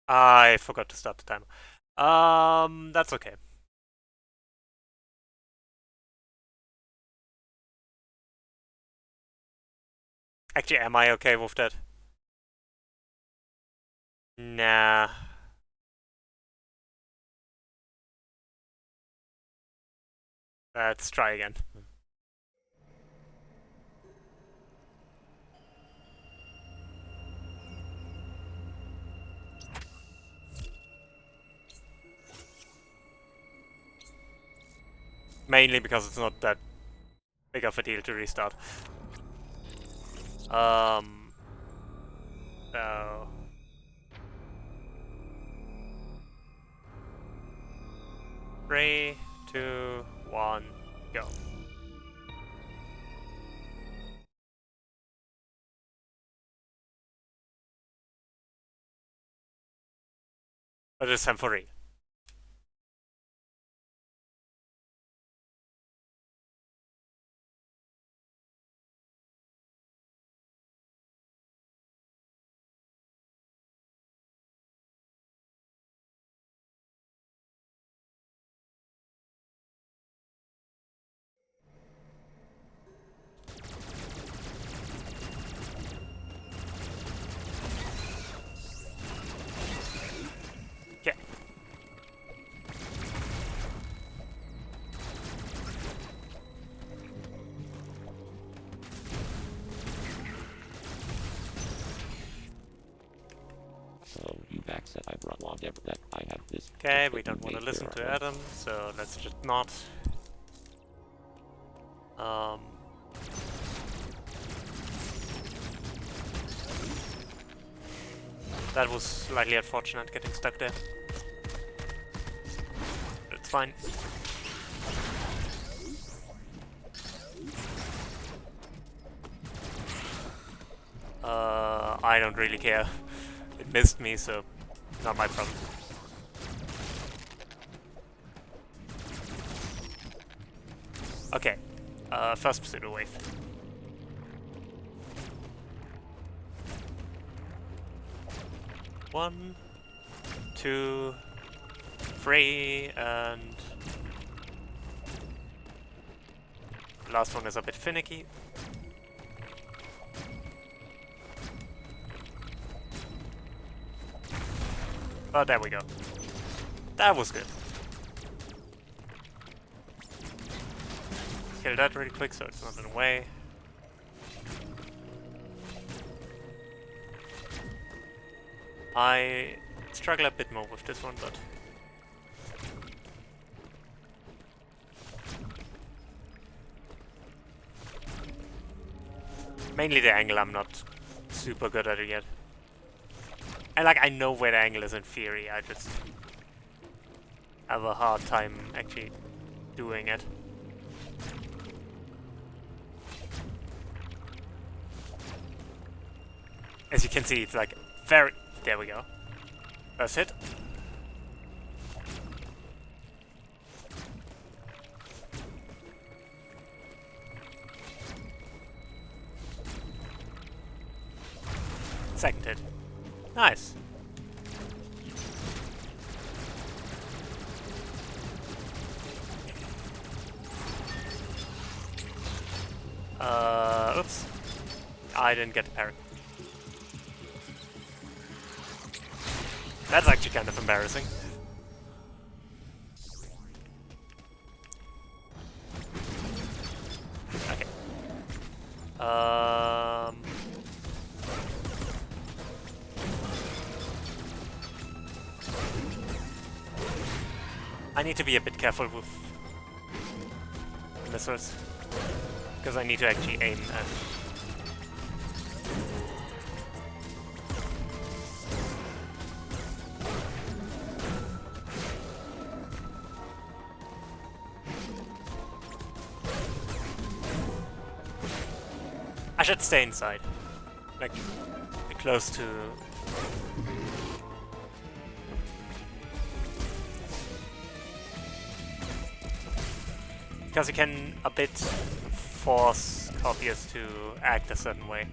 I forgot to start the timer. That's okay. Actually, am I okay with that? Nah. Let's try again. Mainly because it's not that big of a deal to restart. So... 3, 2, 1, go. But this time for real. Okay. So you back said I brought log ever that I have this. Okay, we don't want to listen to Adam, so let's just not. That was slightly unfortunate, getting stuck there. But it's fine. I don't really care. It missed me, so not my problem. Okay, first pseudo wave. One, 2, 3, and last one is a bit finicky. Oh, there we go. That was good. Kill that really quick so it's not in the way. I struggle a bit more with this one, but... mainly the angle, I'm not super good at it yet. And like, I know where the angle is in theory, I just have a hard time actually doing it. As you can see, it's like very... there we go. First hit. Second hit. Nice. Oops. I didn't get the parry. That's actually kind of embarrassing. Um, I need to be a bit careful with missiles, because I need to actually aim and... I should stay inside, like, be close to... Because you can a bit force copiers to act a certain way.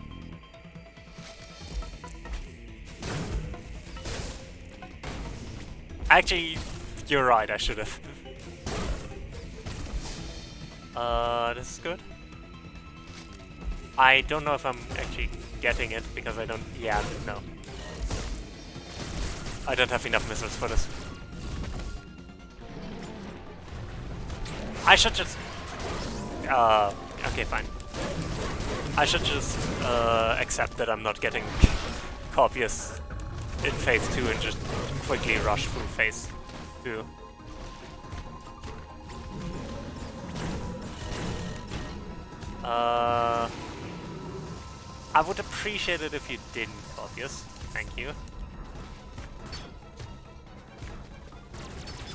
Actually, you're right, I should have. This is good. I don't know if I'm actually getting it, because I don't... Yeah, no. I don't have enough missiles for this. I should just... okay, fine. I should just accept that I'm not getting copious in phase 2 and just quickly rush through phase 2. I would appreciate it if you didn't copy us. Thank you.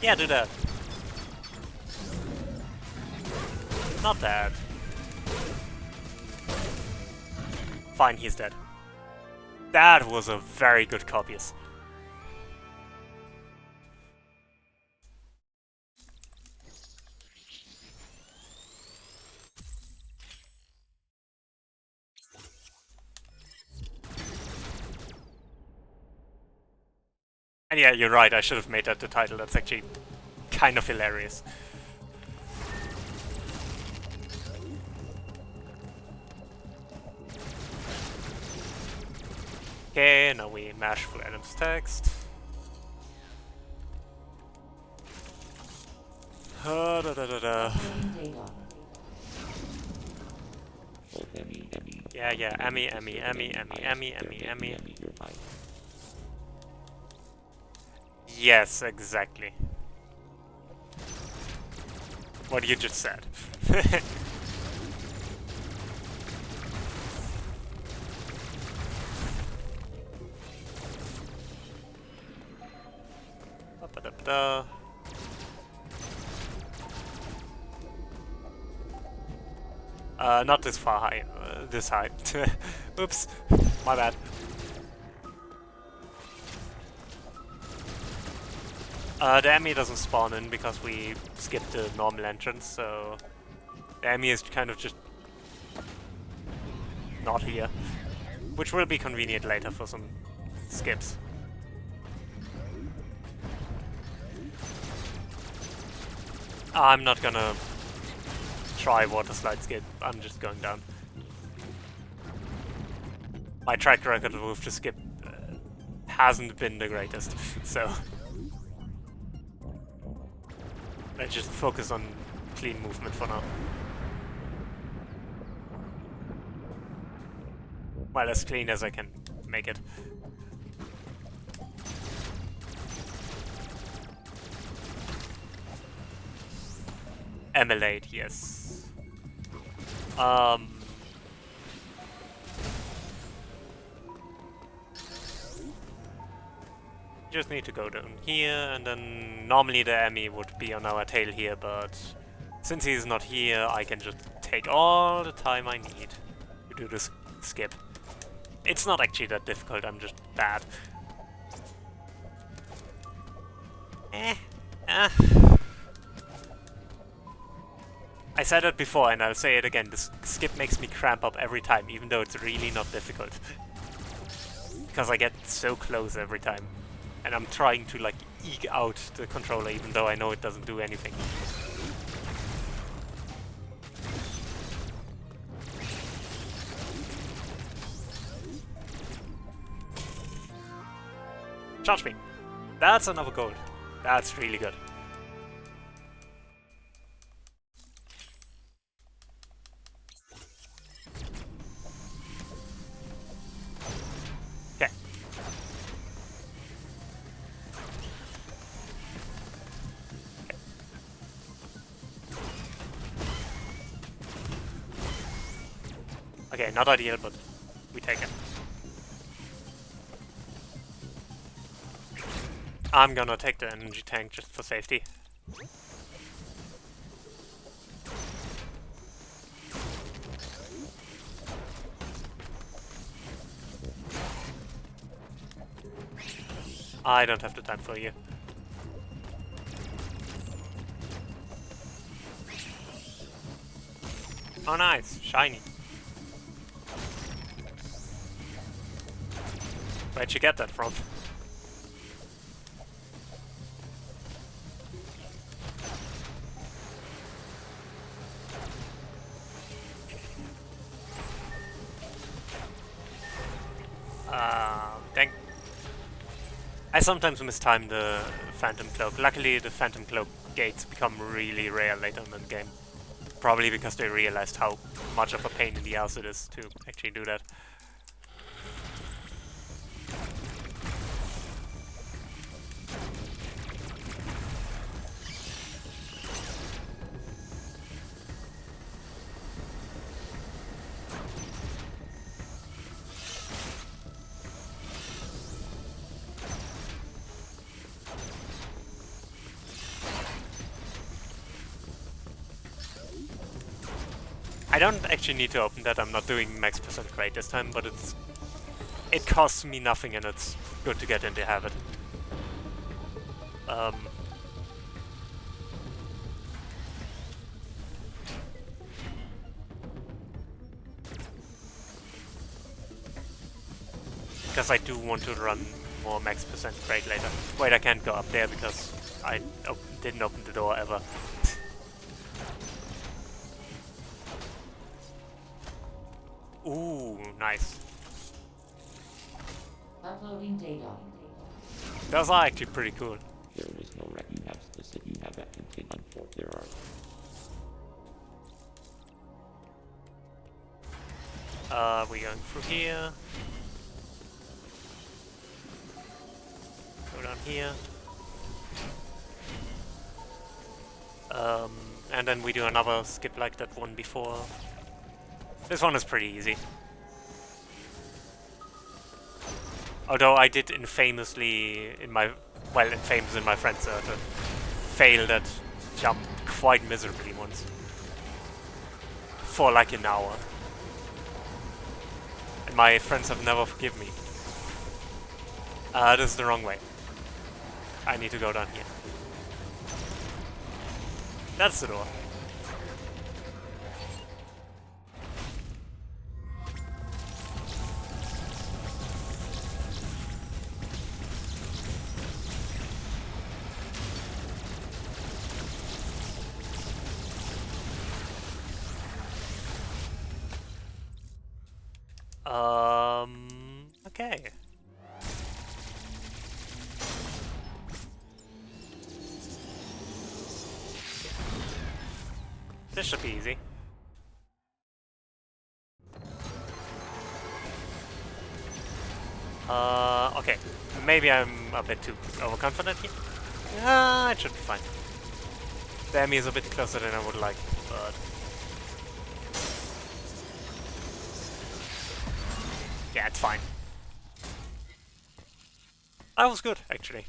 Yeah, do that. Not bad. Fine, he's dead. That was a very good copyist. And yeah, you're right, I should have made that the title. That's actually kind of hilarious. Okay, now we mash through Adam's text. Da, da, da, da. Yeah, Emmy. Yes, exactly. What you just said. Ba-da-ba-da. Not this far high. This high. Oops, my bad. The Emmy doesn't spawn in because we skipped the normal entrance, so the Emmy is kind of just not here, which will be convenient later for some skips. I'm not gonna try water slide skip, I'm just going down. My track record with the skip hasn't been the greatest, so let's just focus on clean movement for now. Well, as clean as I can make it. Emulate, yes. Just need to go down here, and then normally the Emmy would be on our tail here, but since he's not here, I can just take all the time I need to do this skip. It's not actually that difficult, I'm just bad. I said it before and I'll say it again, this skip makes me cramp up every time, even though it's really not difficult. Because I get so close every time. And I'm trying to like eke out the controller even though I know it doesn't do anything. Charge me! That's another gold. That's really good. Okay, not ideal, but we take it. I'm gonna take the energy tank just for safety. I don't have the time for you. Oh nice, shiny. Where'd you get that from? Dang. I sometimes mistime the Phantom Cloak. Luckily, the Phantom Cloak gates become really rare later in the game. Probably because they realized how much of a pain in the ass it is to actually do that. I don't actually need to open that. I'm not doing max percent grade this time, but it costs me nothing and it's good to get in the habit. Because I do want to run more max percent grade later. Wait, I can't go up there because I didn't open the door ever. Ooh, nice. Uploading data. Those are actually pretty cool. There is no record. You have listed. You have that complete unfortunate. There are. We're going through here. Go down here. And then we do another skip like that one before. This one is pretty easy. Although I did infamously in my friend circle fail that jump quite miserably once. For like an hour. And my friends have never forgiven me. This is the wrong way. I need to go down here. That's the door. Okay. This should be easy. Okay. Maybe I'm a bit too overconfident here. It should be fine. The enemy is a bit closer than I would like, but... yeah, it's fine. That was good, actually.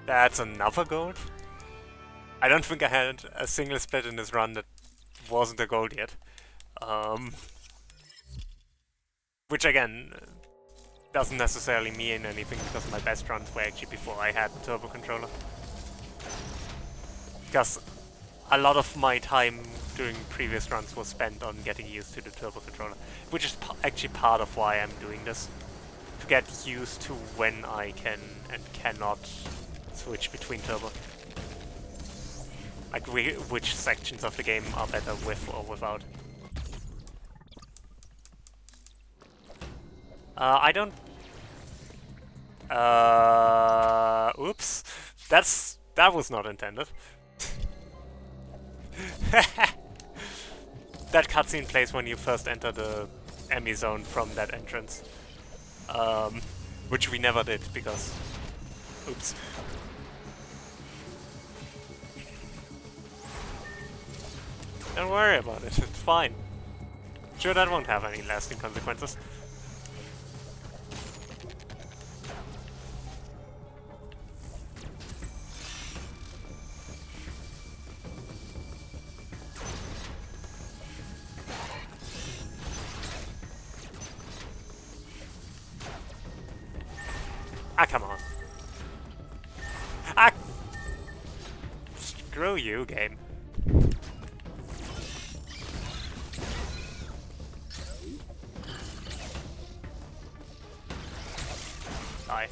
That's another gold. I don't think I had a single split in this run that wasn't a gold yet. Which again, doesn't necessarily mean anything because my best runs were actually before I had the turbo controller. Because a lot of my time during previous runs was spent on getting used to the turbo controller, which is actually part of why I'm doing this. To get used to when I can and cannot switch between turbo. Like which sections of the game are better with or without. I don't... oops. That was not intended. that cutscene plays when you first enter the Emmy zone from that entrance. Which we never did because... Oops. Don't worry about it, it's fine. Sure, that won't have any lasting consequences. Ah, come on. Ah! Screw you, game. Die.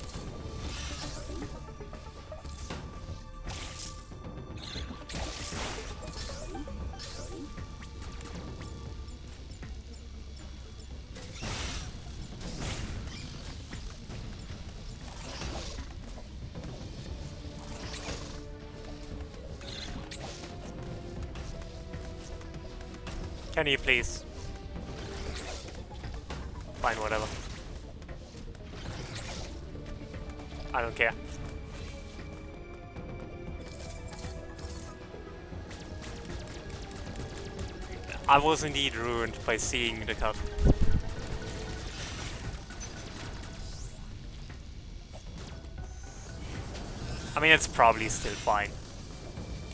Can you please? Fine, whatever. I don't care. I was indeed ruined by seeing the cut. I mean, it's probably still fine.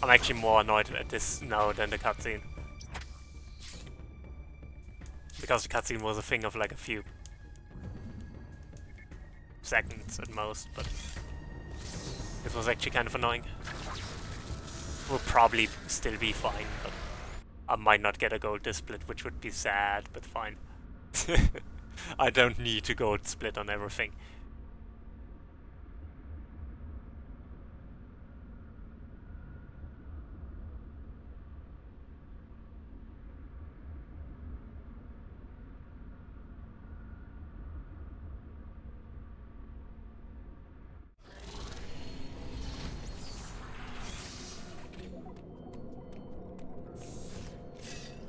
I'm actually more annoyed at this now than the cutscene. Because the cutscene was a thing of like a few seconds at most, but it was actually kind of annoying. Will probably still be fine, but I might not get a gold split, which would be sad, but fine. I don't need to gold split on everything.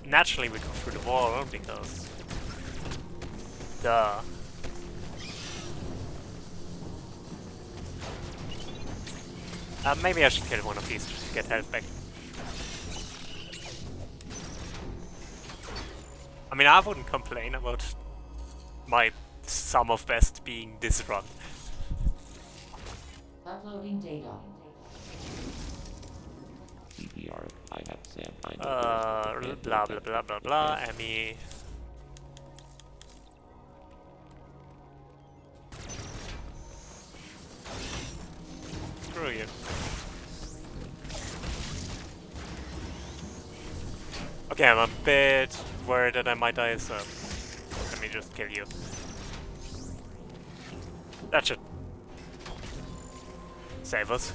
Naturally we go through the wall, because... Duh. Maybe I should kill one of these just to get health back. I mean, I wouldn't complain about my sum of best being this run. Uploading data. PPR, I have said I know Blah blah blah blah blah, Emmy. Screw you. Okay, I'm a bit worried that I might die, so let me just kill you. That should save us.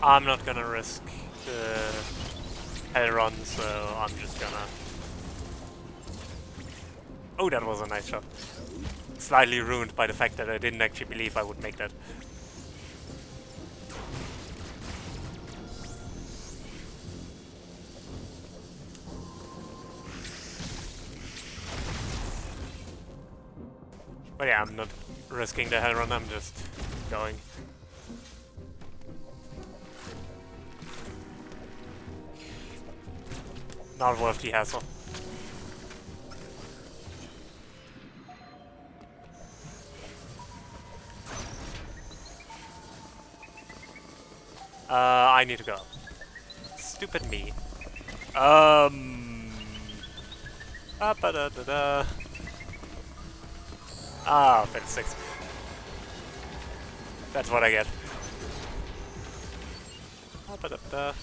I'm not gonna risk the hell run, so I'm just gonna... Oh, that was a nice shot. Slightly ruined by the fact that I didn't actually believe I would make that. But yeah, I'm not risking the hell run, I'm just going. Not worth the hassle. I need to go. Stupid me. Da -da -da -da. Ah, 56. That's what I get. Da -da -da.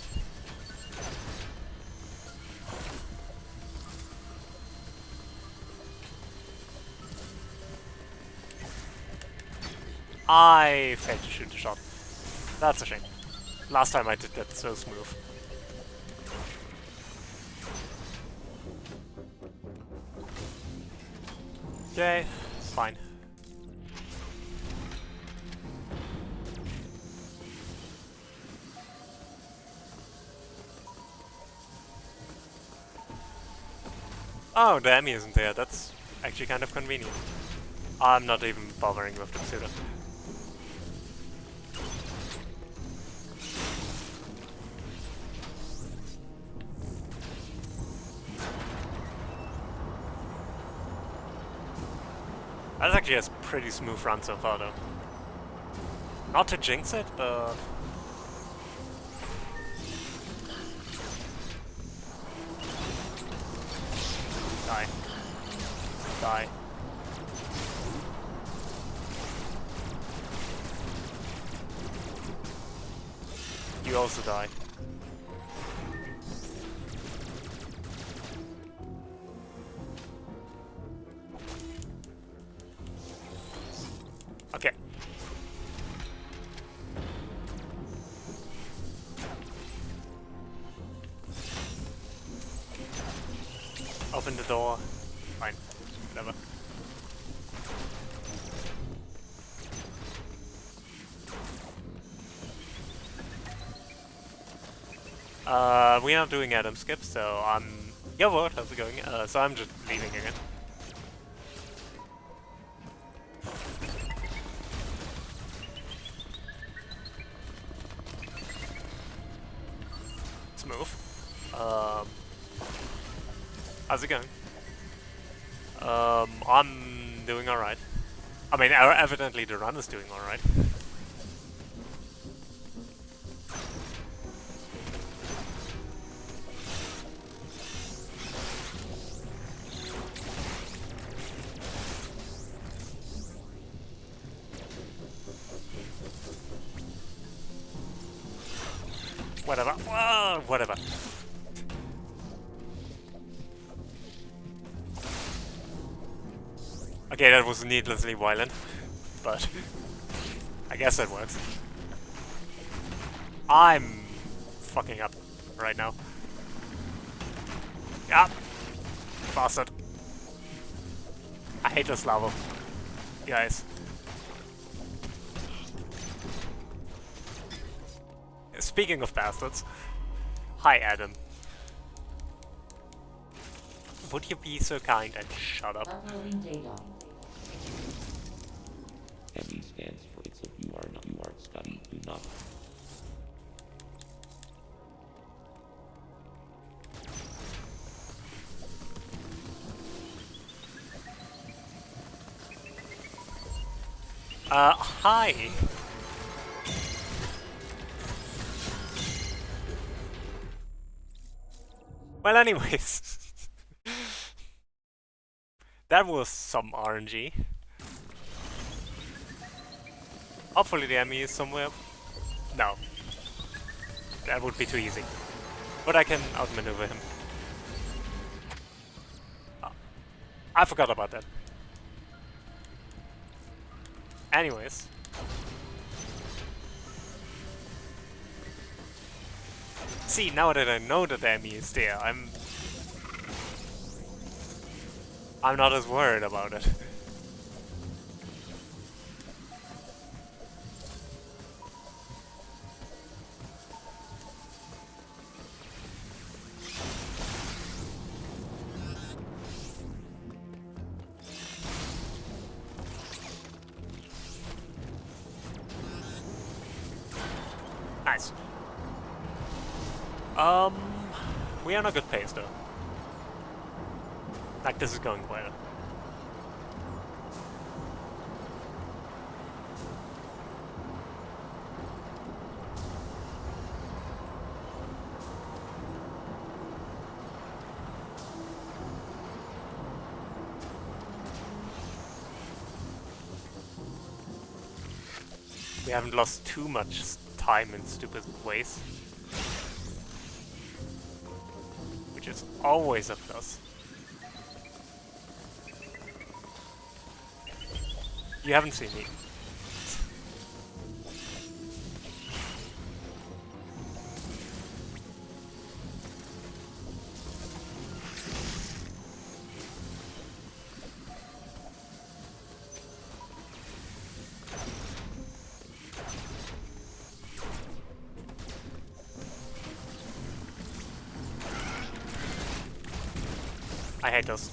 I failed to shoot the shot. That's a shame. Last time I did that so smooth. Okay, fine. Oh, the Emmy isn't there. That's actually kind of convenient. I'm not even bothering with the pseudo. That's actually a pretty smooth run so far, though. Not to jinx it, but... Die. Die. You also die. Okay. Open the door. Fine. Whatever. We are doing Adam skip, so I'm... Yo, what? How's it going? So I'm just leaving again. Smooth. How's it going? I'm doing alright. I mean, evidently the run is doing alright. Whatever. Whoa, whatever. Okay, that was needlessly violent, but I guess that works. I'm fucking up right now. Yeah, bastard. I hate this level, guys. Speaking of bastards, hi Adam. Would you be so kind and shut up? Uploading data. ME stands for it's if you are not you are studying, do not. Hi. Well, anyways. That was some RNG. Hopefully the enemy is somewhere. No. That would be too easy. But I can outmaneuver him. Oh, I forgot about that. Anyways. See, now that I know that the enemy is there, I'm not as worried about it. Nice. We are on a good pace though. Like, this is going well. We haven't lost too much time in stupid ways. Which is always a plus. You haven't seen me. I hate those.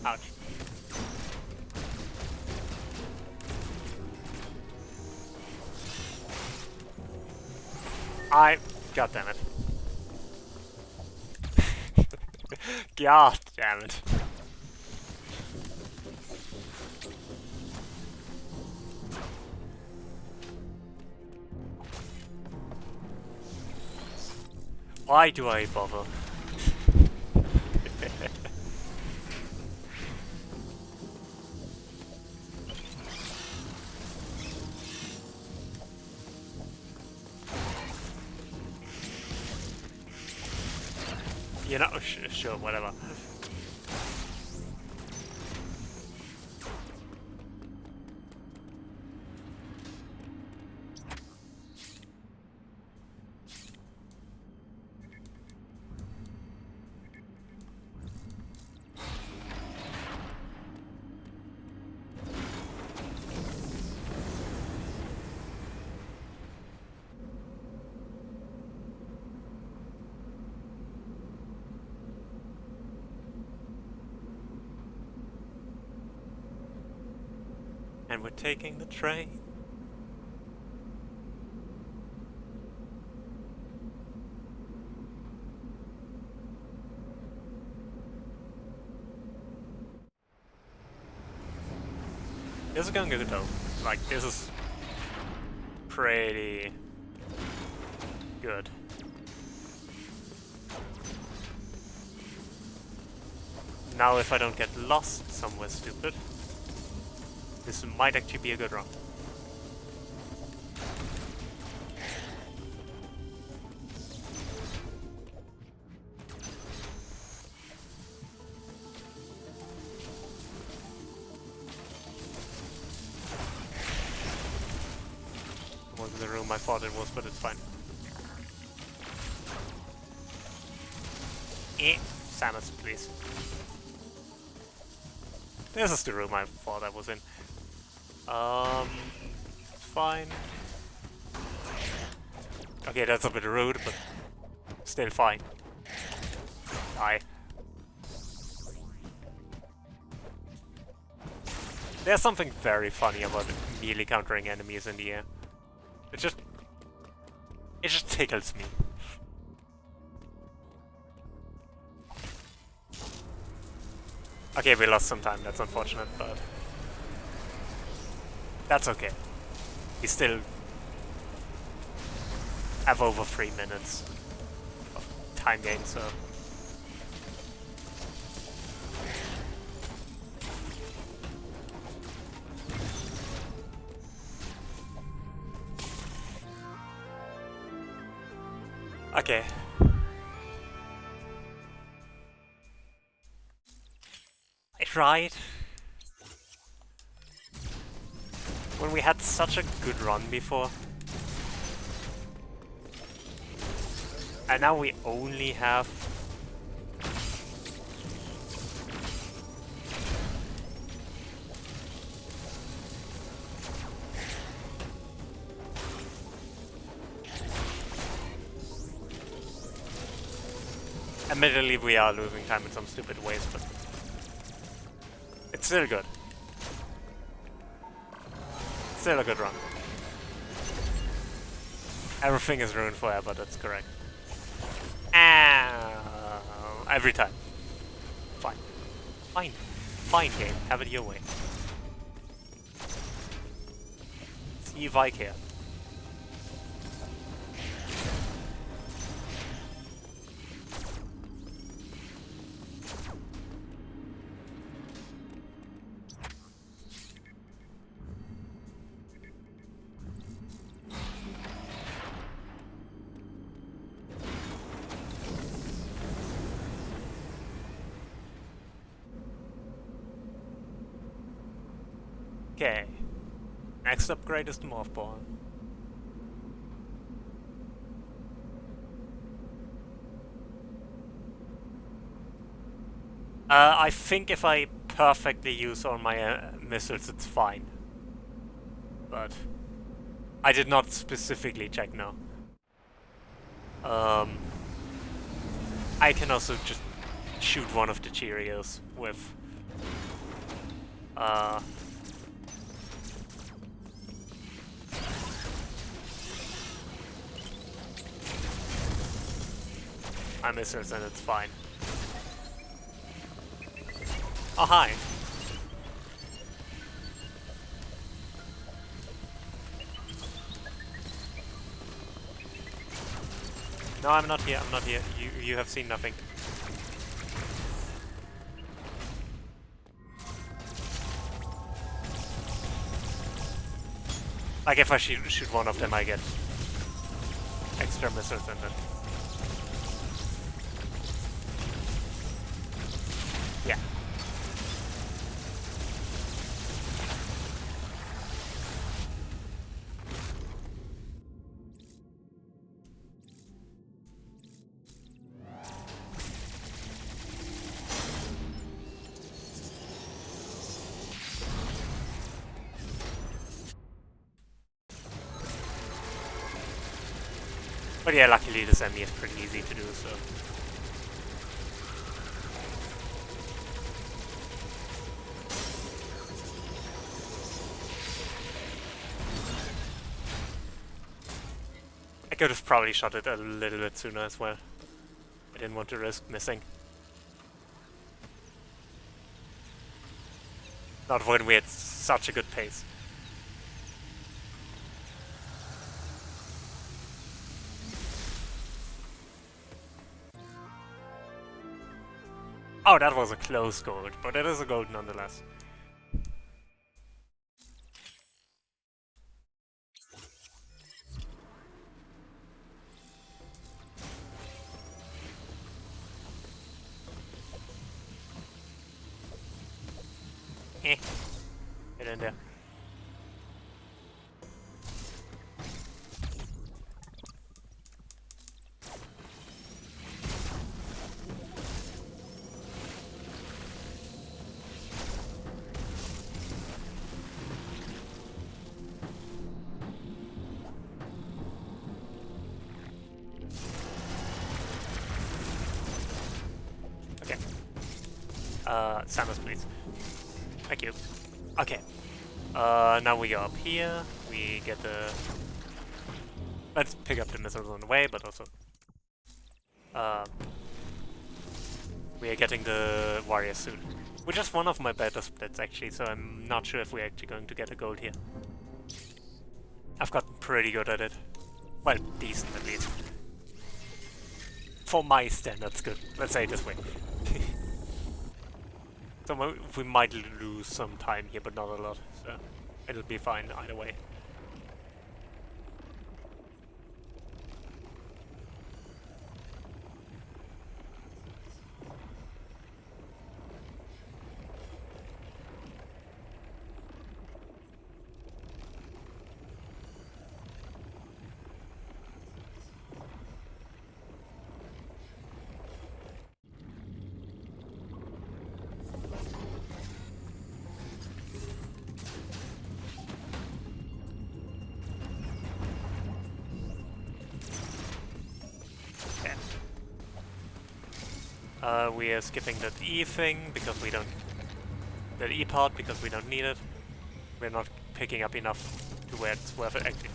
Ouch. God damn it. God damn it. Why do I bother? You know, sure, whatever. And we're taking the train. This is going good though. Like, this is pretty good. Now if I don't get lost somewhere stupid, this might actually be a good run. It wasn't the room I thought it was, but it's fine. Samus, please. This is the room I thought I was in. Fine. Okay, that's a bit rude, but still fine. Die. There's something very funny about melee countering enemies in the air. It just tickles me. Okay, we lost some time, that's unfortunate, but that's okay. We still have over 3 minutes of time gain, so... Okay. I tried. When we had such a good run before. And now we only have... Admittedly, we are losing time in some stupid ways, but... It's still good. Still a good run. Everything is ruined forever, that's correct. Every time. Fine. Fine. Fine game, have it your way. See if I care. Okay. Next upgrade is the morph ball. I think if I perfectly use all my missiles, it's fine. But I did not specifically check, no. I can also just shoot one of the Cheerios with... my missiles and it's fine. Oh, hi. No, I'm not here, I'm not here. You have seen nothing. Like if I shoot one of them, I get extra missiles and then... Yeah. But yeah, luckily this enemy is pretty easy to do, so... I could have probably shot it a little bit sooner as well. I didn't want to risk missing. Not when we had such a good pace. Oh, that was a close gold, but it is a gold nonetheless. Eh. Get in there. Okay. Samus, please. Thank you. Okay. Now we go up here. We get the... Let's pick up the missiles on the way, but also... we are getting the warrior suit. Which is one of my better splits, actually, so I'm not sure if we're actually going to get a gold here. I've gotten pretty good at it. Well, decent at least. For my standards, good. Let's say it this way. So we might lose some time here, but not a lot, so it'll be fine either way. We are skipping that E thing because we don't... That E part because we don't need it. We're not picking up enough to where it's worth it actually.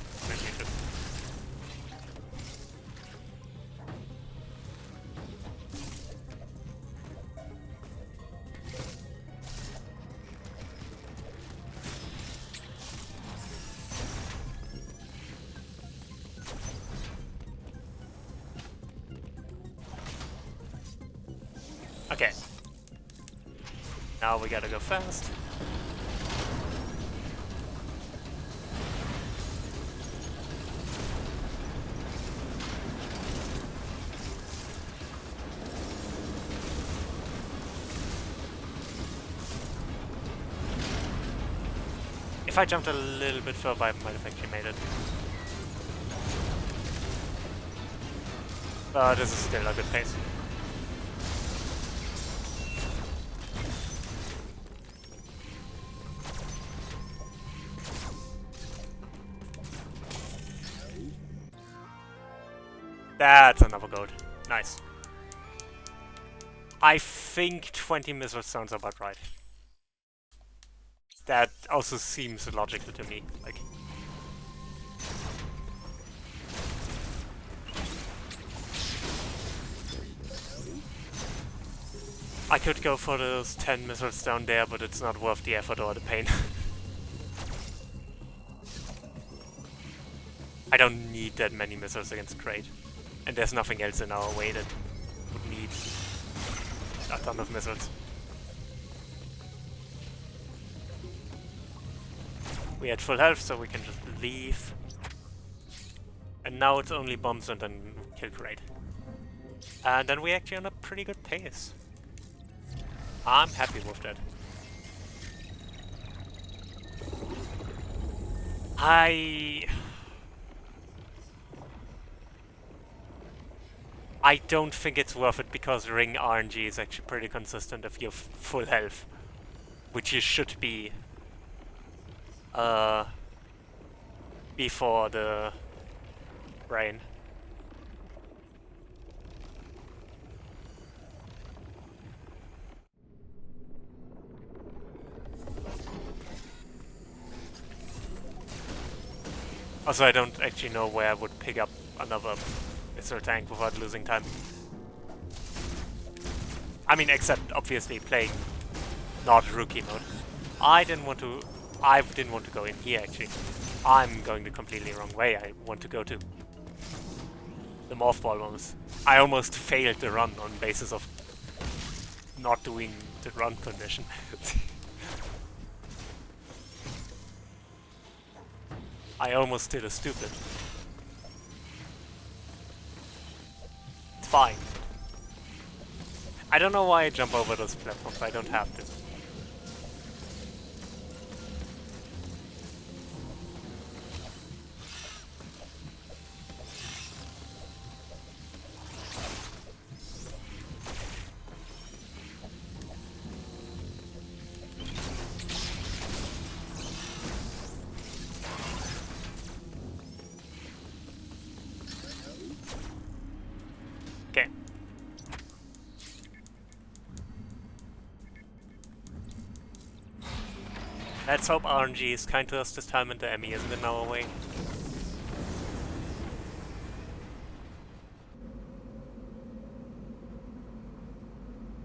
Okay. Now we gotta go fast. If I jumped a little bit further, I might have actually made it. But this is still a good pace. That's another gold. Nice. I think 20 missile sounds about right. That also seems logical to me. Like, I could go for those 10 missiles down there, but it's not worth the effort or the pain. I don't need that many missiles against Kraid. And there's nothing else in our way that would need a ton of missiles. We had full health, so we can just leave. And now it's only bombs and then kill Kraid. And then we're actually on a pretty good pace. I'm happy with that. I don't think it's worth it because ring RNG is actually pretty consistent if you have full health. Which you should be before the rain. Also, I don't actually know where I would pick up another missile tank without losing time. I mean, except obviously playing not rookie mode. I didn't want to go in here actually. I'm going the completely wrong way. I want to go to the morph ball ones. I almost failed the run on basis of not doing the run condition. I almost did a stupid. It's fine. I don't know why I jump over those platforms. I don't have to. Okay. Let's hope RNG is kind to us this time and the Emmy isn't in our way.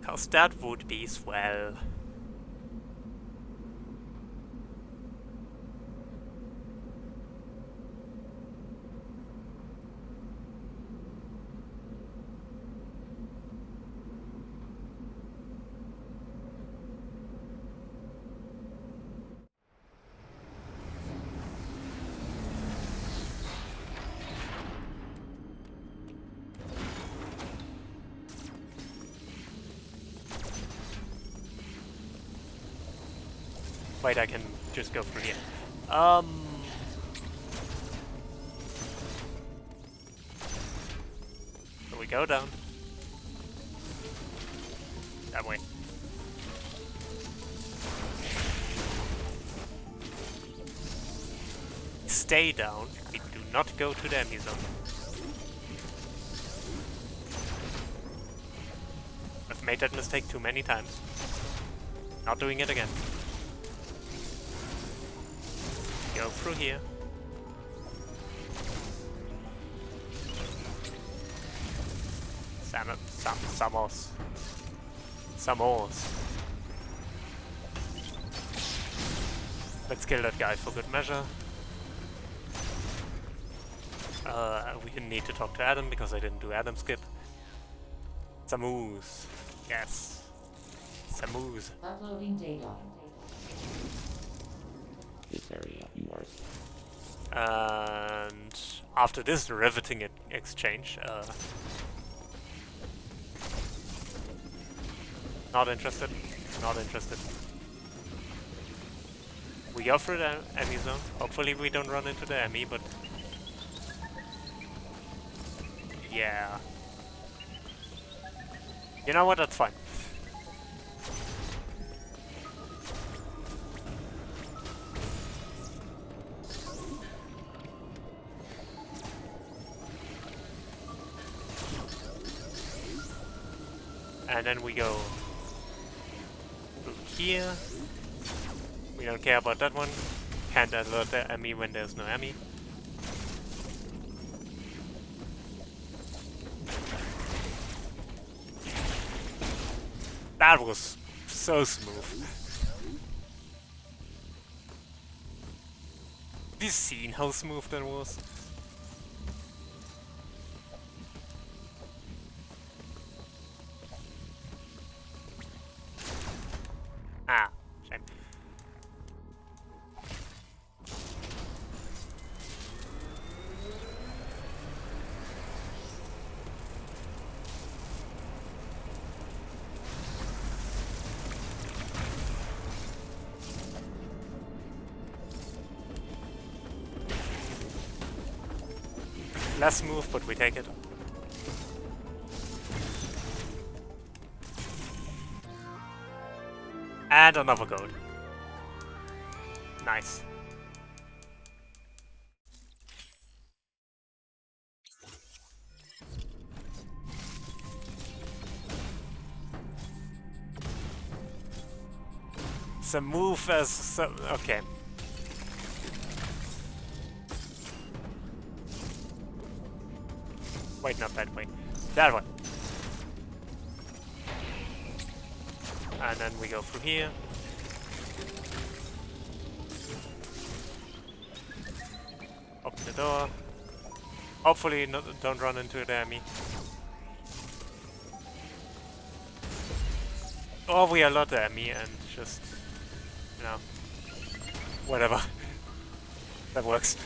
Cause that would be swell. Wait, I can just go through here. So we go down. That way. Stay down. We do not go to the enemy zone. I've made that mistake too many times. Not doing it again. Go through here. Samos. Let's kill that guy for good measure. We need to talk to Adam because I didn't do Adam skip. Samus. Yes. Samus. Uploading data. This area yours. And after this riveting exchange, not interested. Not interested. We go through the enemy zone. Hopefully we don't run into the enemy, but yeah. You know what? That's fine. And then we go through here. We don't care about that one. Can't alert the enemy when there's no enemy. That was so smooth. Have you seen how smooth that was? Ah, shame. Less smooth, but we take it. And another gold. Nice. It's a move as so okay. Wait, not that way. That one. And then we go through here. Open the door. Hopefully don't run into the enemy. Or we alert the enemy and just, you know, whatever. That works.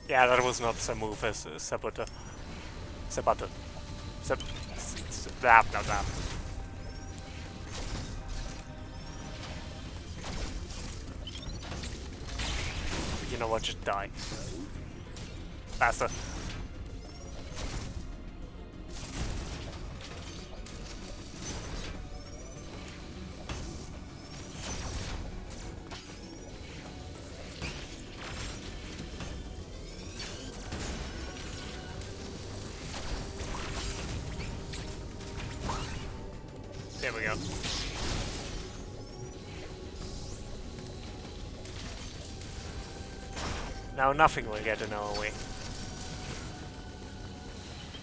Yeah, that was not so move as Saboteur. Saboteur. That. You know what, just die. Faster. There we go. Now nothing will get in our way.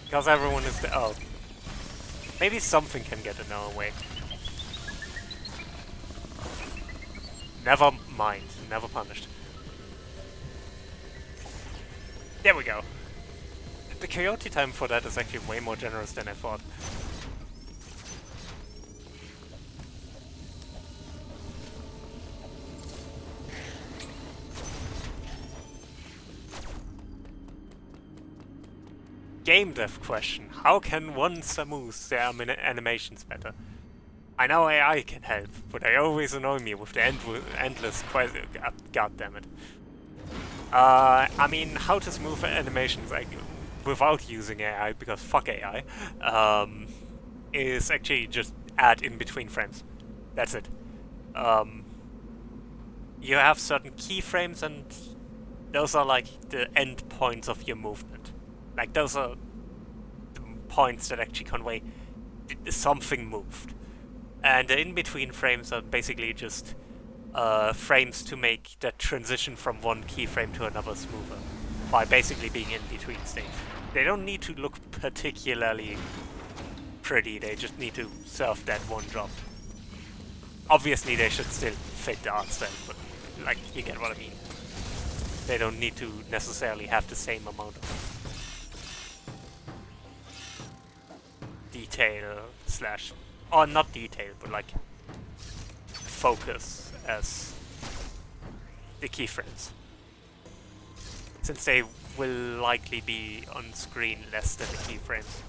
Because everyone is oh. Maybe something can get in our way. Never mind. Never punished. There we go. The coyote time for that is actually way more generous than I thought. Game dev question. How can one smooth their animations better? I know AI can help, but they always annoy me with the endless question. God damn it. I mean, how to smooth animations like without using AI, because fuck AI, is actually just add in between frames. That's it. You have certain keyframes, and those are like the end points of your movement. Like, those are the points that actually convey something moved. And the in-between frames are basically just frames to make that transition from one keyframe to another smoother, by basically being in between states. They don't need to look particularly pretty, they just need to serve that one job. Obviously they should still fit the art style, but like, you get what I mean. They don't need to necessarily have the same amount of detail slash, or not detail, but like focus as the keyframes, since they will likely be on screen less than the keyframes.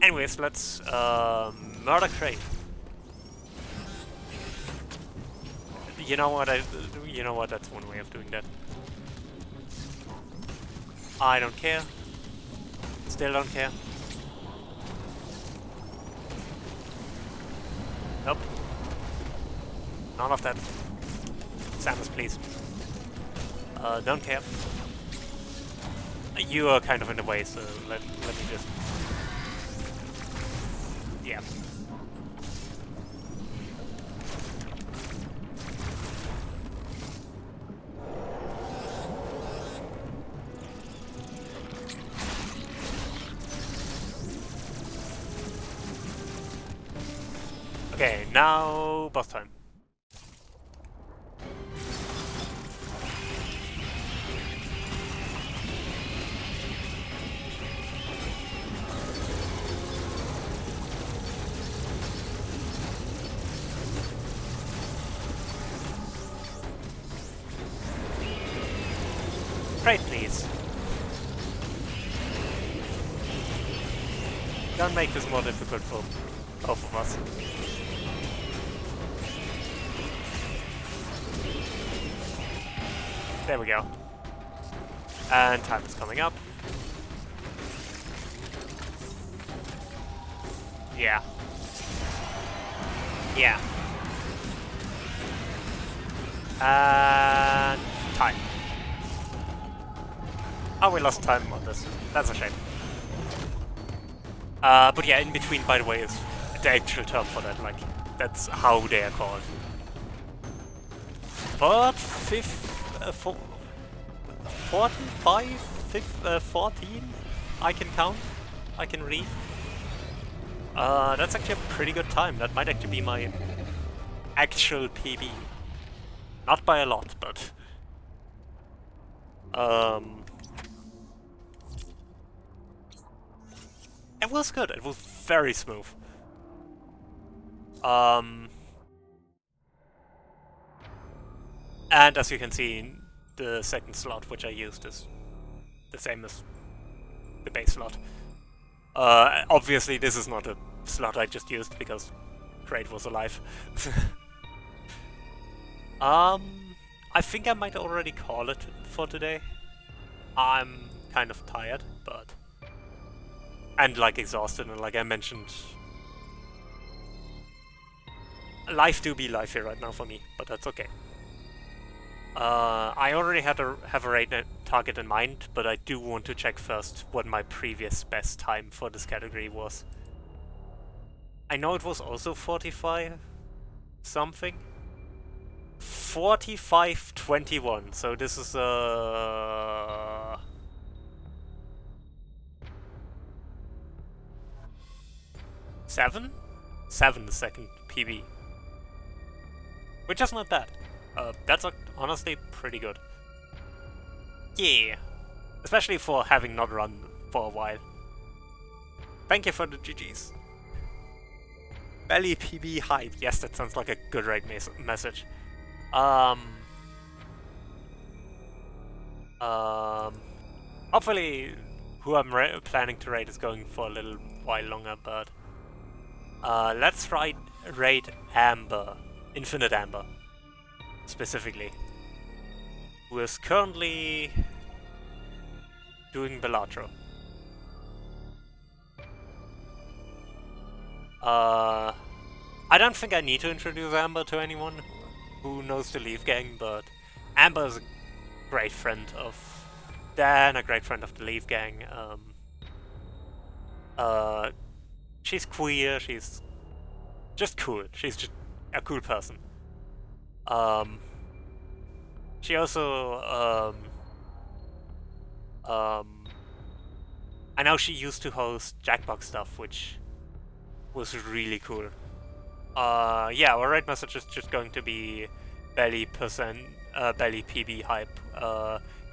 Anyways, let's murder crate. You know what? That's one way of doing that. I don't care. Still don't care. Nope. None of that. Samus, please. Don't care. You are kind of in the way, so let me just... Yeah. Okay, now boss time. Great, please. Don't make this more difficult for both of us. There we go. And time is coming up. Yeah. Yeah. And time. Oh, we lost time on this. That's a shame. But yeah, in between, by the way, is the actual term for that. Like, that's how they are called. But 14, I can count. I can read. That's actually a pretty good time. That might actually be my actual PB. Not by a lot, but... It was good. It was very smooth. And as you can see, the second slot which I used is the same as the base slot. Obviously this is not a slot I just used because Kraid was alive. I think I might already call it for today. I'm kind of tired, but... And like exhausted, and like I mentioned... Life do be life here right now for me, but that's okay. I already have a raid target in mind, but I do want to check first what my previous best time for this category was. I know it was also 45 something. 45:21, so this is 7 second PB. Which is not bad. That's honestly pretty good. Yeah. Especially for having not run for a while. Thank you for the GGs. Belly PB hype. Yes, that sounds like a good raid message. Hopefully who I'm planning to raid is going for a little while longer, but... let's try raid Amber. Infinite Amber. Specifically. Who is currently doing Belatro. I don't think I need to introduce Amber to anyone who knows the Leaf Gang, but Amber is a great friend of Dan, a great friend of the Leaf Gang. She's queer, she's just cool. She's just a cool person. She also, I know she used to host Jackbox stuff, which was really cool. Yeah, our raid message is just going to be belly PB hype.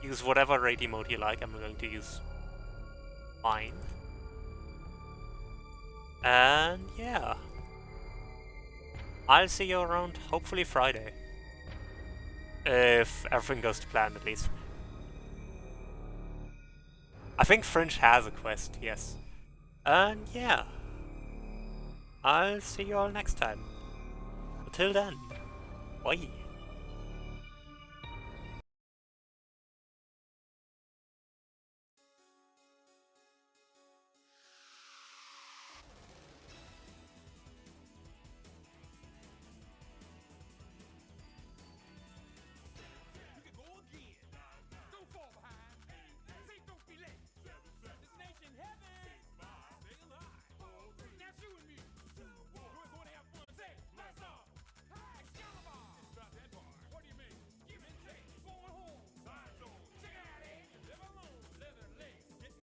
Use whatever raid emote you like. I'm going to use mine. And yeah. I'll see you around, hopefully Friday. If everything goes to plan, at least. I think Fringe has a quest, yes. And yeah. I'll see you all next time. Until then, bye.